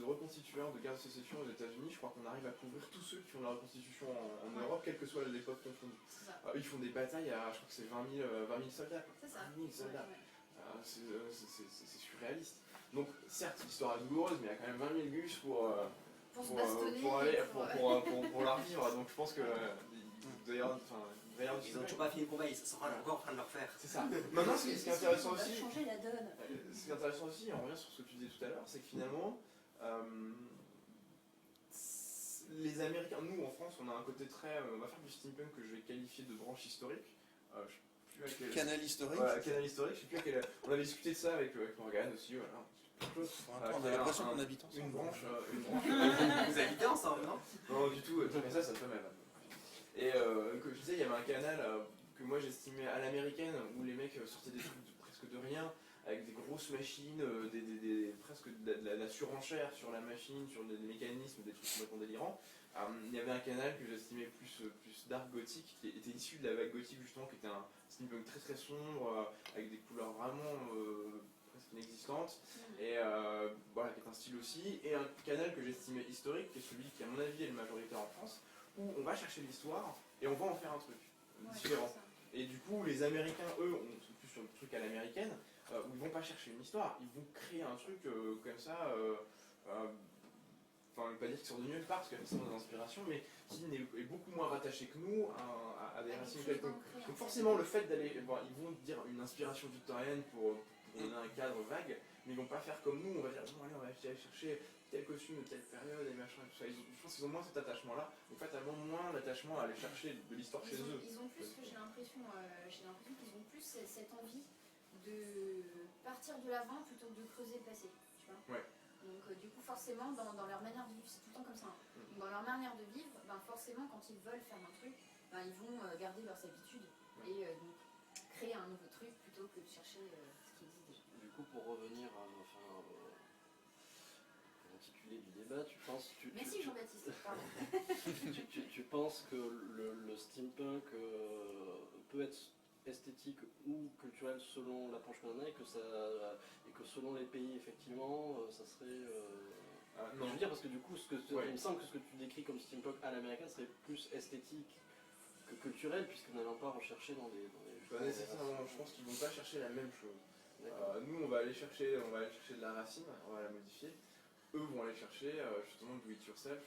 reconstitueurs de guerre de sécession aux États-Unis, je crois qu'on arrive à couvrir tous ceux qui font la reconstitution en Europe, quelle que soit l'époque confondue. Ils font des batailles à, je crois que c'est 20 000 soldats. C'est ça. 20 000 soldats. C'est surréaliste. Donc, certes, l'histoire est douloureuse, mais il y a quand même 20 000 gus pour la revivre. Donc, je pense que d'ailleurs, ils n'ont toujours pas fini le combat, ils sont encore en train de le refaire. C'est ça. Maintenant, ce qui est intéressant aussi, changer la donne. Ce qui est intéressant aussi, on revient sur ce que tu disais tout à l'heure, c'est que finalement, les Américains, nous en France, on a un côté très, on va faire du steampunk que je vais qualifier de branche historique. Canal historique. Voilà, canal historique, je sais plus à quel. On avait discuté de ça avec Morgane aussi, voilà. On a l'impression qu'on habite ensemble. Une branche. Vous habitez ensemble, non? Non, du tout, mais ça fait mal. Et que je disais, il y avait un canal que moi j'estimais à l'américaine, où les mecs sortaient des trucs presque de rien, avec des grosses machines, presque de la surenchère sur la machine, sur des mécanismes, des trucs complètement délirants. Il y avait un canal que j'estimais plus dark gothique, qui était issu de la vague gothique justement, qui était un steampunk très très sombre, avec des couleurs vraiment presque inexistantes, et voilà, qui est un style aussi, et un canal que j'estimais historique, qui est celui qui à mon avis est le majoritaire en France, où on va chercher l'histoire et on va en faire un truc différent. Et du coup, les Américains, eux, sont plus sur le truc à l'américaine, où ils vont pas chercher une histoire, ils vont créer un truc comme ça, enfin, je ne veux pas dire qu'ils sont de nulle part, parce qu'il y a forcément des inspirations, mais qui est beaucoup moins rattaché que nous à des racines quelconques. Donc forcément, le fait d'aller, ils vont dire une inspiration victorienne pour donner un cadre vague, mais ils vont pas faire comme nous, on va dire, bon allez, on va aller chercher tel costume de telle période et machin et tout ça. Je pense qu'ils ont moins cet attachement-là, donc fatalement moins l'attachement à aller chercher de l'histoire chez eux. Ils ont plus, j'ai l'impression qu'ils ont plus cette envie de partir de l'avant plutôt que de creuser le passé, tu vois. Ouais. Donc du coup forcément dans leur manière de vivre, c'est tout le temps comme ça. Donc, dans leur manière de vivre, forcément quand ils veulent faire un truc, ils vont garder leurs habitudes et donc créer un nouveau truc plutôt que de chercher ce qui existe déjà. Du coup pour revenir l'intitulé du débat, Merci Jean-Baptiste, pardon. tu penses que le steampunk peut être esthétique ou culturel selon l'approche qu'on en a et que selon les pays effectivement ça serait je Non. veux dire parce que du coup Ouais. il me semble que ce que tu décris comme steampunk à l'américaine serait plus esthétique que culturel puisque n'allant pas rechercher dans des Pas nécessairement, je pense qu'ils vont pas chercher la même chose. D'accord. Nous, on va aller chercher de la racine, on va la modifier. Eux vont aller chercher justement do it yourself,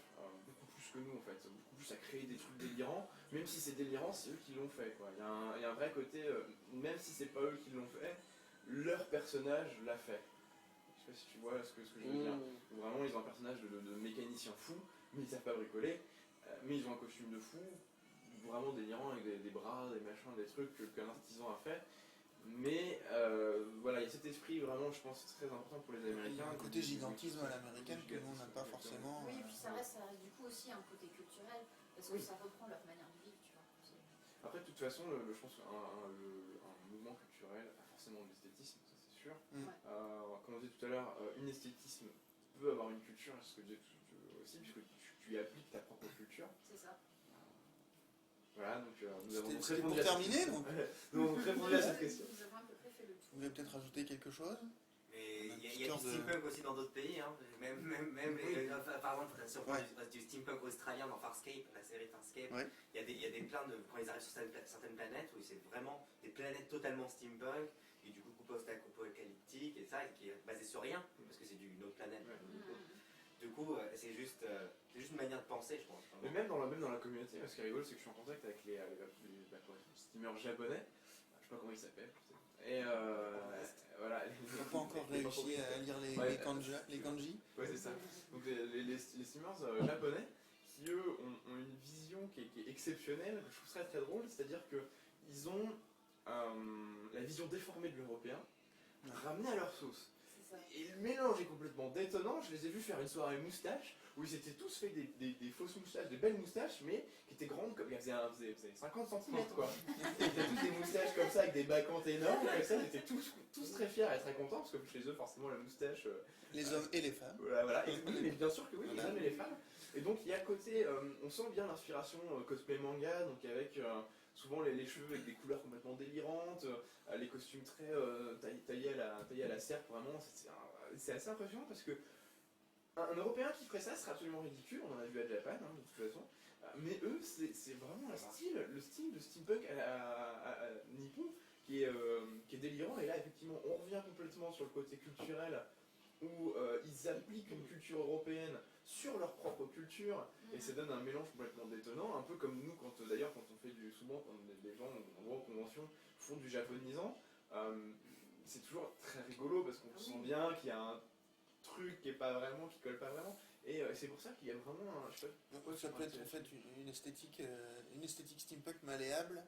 beaucoup plus que nous en fait, beaucoup plus à créer des trucs délirants. Même si c'est délirant, c'est eux qui l'ont fait, quoi. Il y a un vrai côté, même si c'est pas eux qui l'ont fait, leur personnage l'a fait. Je sais pas si tu vois ce que je veux dire. Vraiment, ils ont un personnage de mécanicien fou, mais ils savent pas bricoler, mais ils ont un costume de fou, vraiment délirant avec des bras, des machins, des trucs qu'un artisan a fait. Mais voilà, il y a cet esprit vraiment, je pense, très important pour les Il y Américains. a un côté gigantisme à l'américaine que nous on n'a pas forcément. Oui, et puis ça reste du coup aussi un côté culturel, parce que Oui. ça reprend leur manière de vivre, tu vois. Après, de toute façon, je pense qu'un mouvement culturel a forcément de l'esthétisme, ça c'est sûr. Comme on disait tout à l'heure, une esthétisme peut avoir une culture, c'est ce que je disais aussi, puisque tu y appliques ta propre culture. C'est ça. Voilà, donc nous avons donc C'était répondu pour à cette terminer, question. donc. Nous avons répondu à cette question. Nous avons à peu près fait le tour. Vous voulez peut-être rajouter quelque chose? Mais On a il y a une du histoire de- steampunk aussi dans d'autres pays, hein. Même par exemple, si on prend Ouais. du steampunk australien dans Farscape, la série Farscape, Ouais. il y a des plans quand ils arrivent sur certaines planètes où c'est vraiment des planètes totalement steampunk et du coup post-apocalyptique et ça, qui est basé sur rien, parce que c'est une autre planète. Ouais. Du coup, c'est juste une manière de penser, je pense. Mais même dans la communauté, ce qui est rigolo, c'est que je suis en contact avec les steamers japonais, je sais pas comment ils s'appellent. Et voilà. On n'a pas encore réussi à lire les kanji. Ouais, c'est ça. Donc les steamers japonais, qui eux ont une vision qui est exceptionnelle, que je trouve très drôle, c'est-à-dire qu'ils ont la vision déformée de l'européen, ramenée à leur sauce. C'est ça. Et le mélange est complètement détonnant. Je les ai vus faire une soirée moustache où ils étaient tous fait des fausses moustaches, des belles moustaches, mais qui étaient grandes comme. Ils faisaient 50 cm quoi. Ils étaient tous des moustaches comme ça avec des bacchantes énormes, comme ça. Ils étaient tous très fiers et très contents parce que chez eux, forcément, la moustache. Les hommes et les femmes. Voilà. Et oui, mais bien sûr que oui, les hommes et les femmes. Et donc, il y a à côté, on sent bien l'inspiration cosplay manga, donc avec. Souvent les cheveux avec des couleurs complètement délirantes, les costumes très taillés à la serpe, vraiment, c'est assez impressionnant parce que un Européen qui ferait ça serait absolument ridicule, on en a vu à Japan hein, de toute façon, mais eux c'est vraiment le style de steampunk à nippon qui est délirant, et là effectivement on revient complètement sur le côté culturel où ils appliquent une culture européenne sur leur propre culture et ça donne un mélange complètement détonnant, un peu comme nous quand on fait souvent quand des gens en gros convention font du japonisant, c'est toujours très rigolo parce qu'on sent bien qu'il y a un truc qui colle pas vraiment, et c'est pour ça qu'il y a vraiment un, je sais pas pourquoi Ça peut être en fait une esthétique steampunk malléable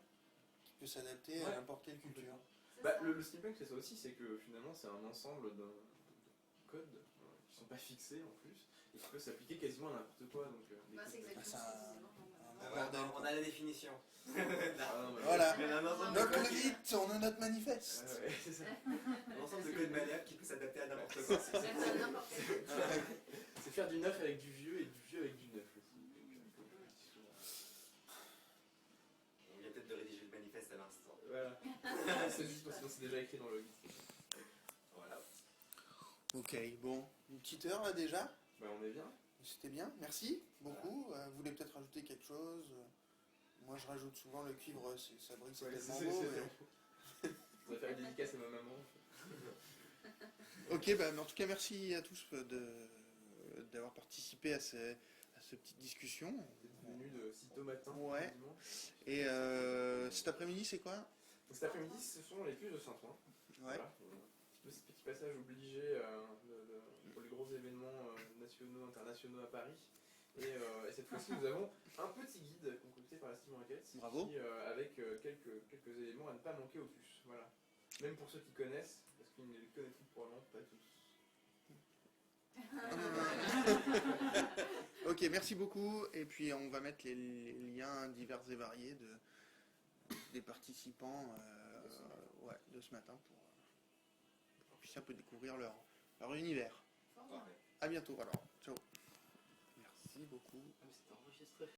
qui peut s'adapter à n'importe quelle culture. C'est Bah, ça. le steampunk c'est ça aussi, c'est que finalement c'est un ensemble de codes qui sont pas fixés en plus et qui peut s'appliquer quasiment à n'importe quoi, donc Bah, c'est exactement ça- ça. On a la définition. Voilà. Il y a un ensemble Note-le vite, on a notre manifeste. ouais, c'est ça. un ensemble de codes malléables qui peut s'adapter à n'importe quoi. C'est ça, n'importe quel. C'est faire du neuf avec du vieux et du vieux avec du neuf aussi. Il y a peut-être de rédiger le manifeste à l'instant. Voilà. C'est juste parce que c'est déjà écrit dans le guide. Voilà. Ok, bon, une petite heure là déjà. Bah on est bien. C'était bien, merci beaucoup. Vous voulez peut-être rajouter quelque chose? Moi je rajoute souvent le cuivre, ça brille, c'est Ouais, tellement c'est- beau. c'est- On va faire une dédicace à ma maman. Ok, bah, mais en tout cas merci à tous d'avoir participé à cette petite discussion. C'est venu de sitôt matin. Ouais. dimanche. Et cet après-midi c'est quoi? Donc cet après-midi, ce sont les puces de Saint-Ouen. Ouais. Voilà. Ce petit passage obligé pour les gros événements nationaux, internationaux à Paris. Et cette fois-ci, nous avons un petit guide concocté par la Steam Rockets. Bravo. Avec quelques éléments à ne pas manquer aux puces. Voilà. Même pour ceux qui connaissent, parce qu'ils ne les connaissent probablement pas tous. Ok, merci beaucoup. Et puis on va mettre les liens divers et variés des participants de ce matin pour qu'on puisse un peu découvrir leur univers. Fort bien. À bientôt alors. beaucoup. Ah, mais c'était enregistré.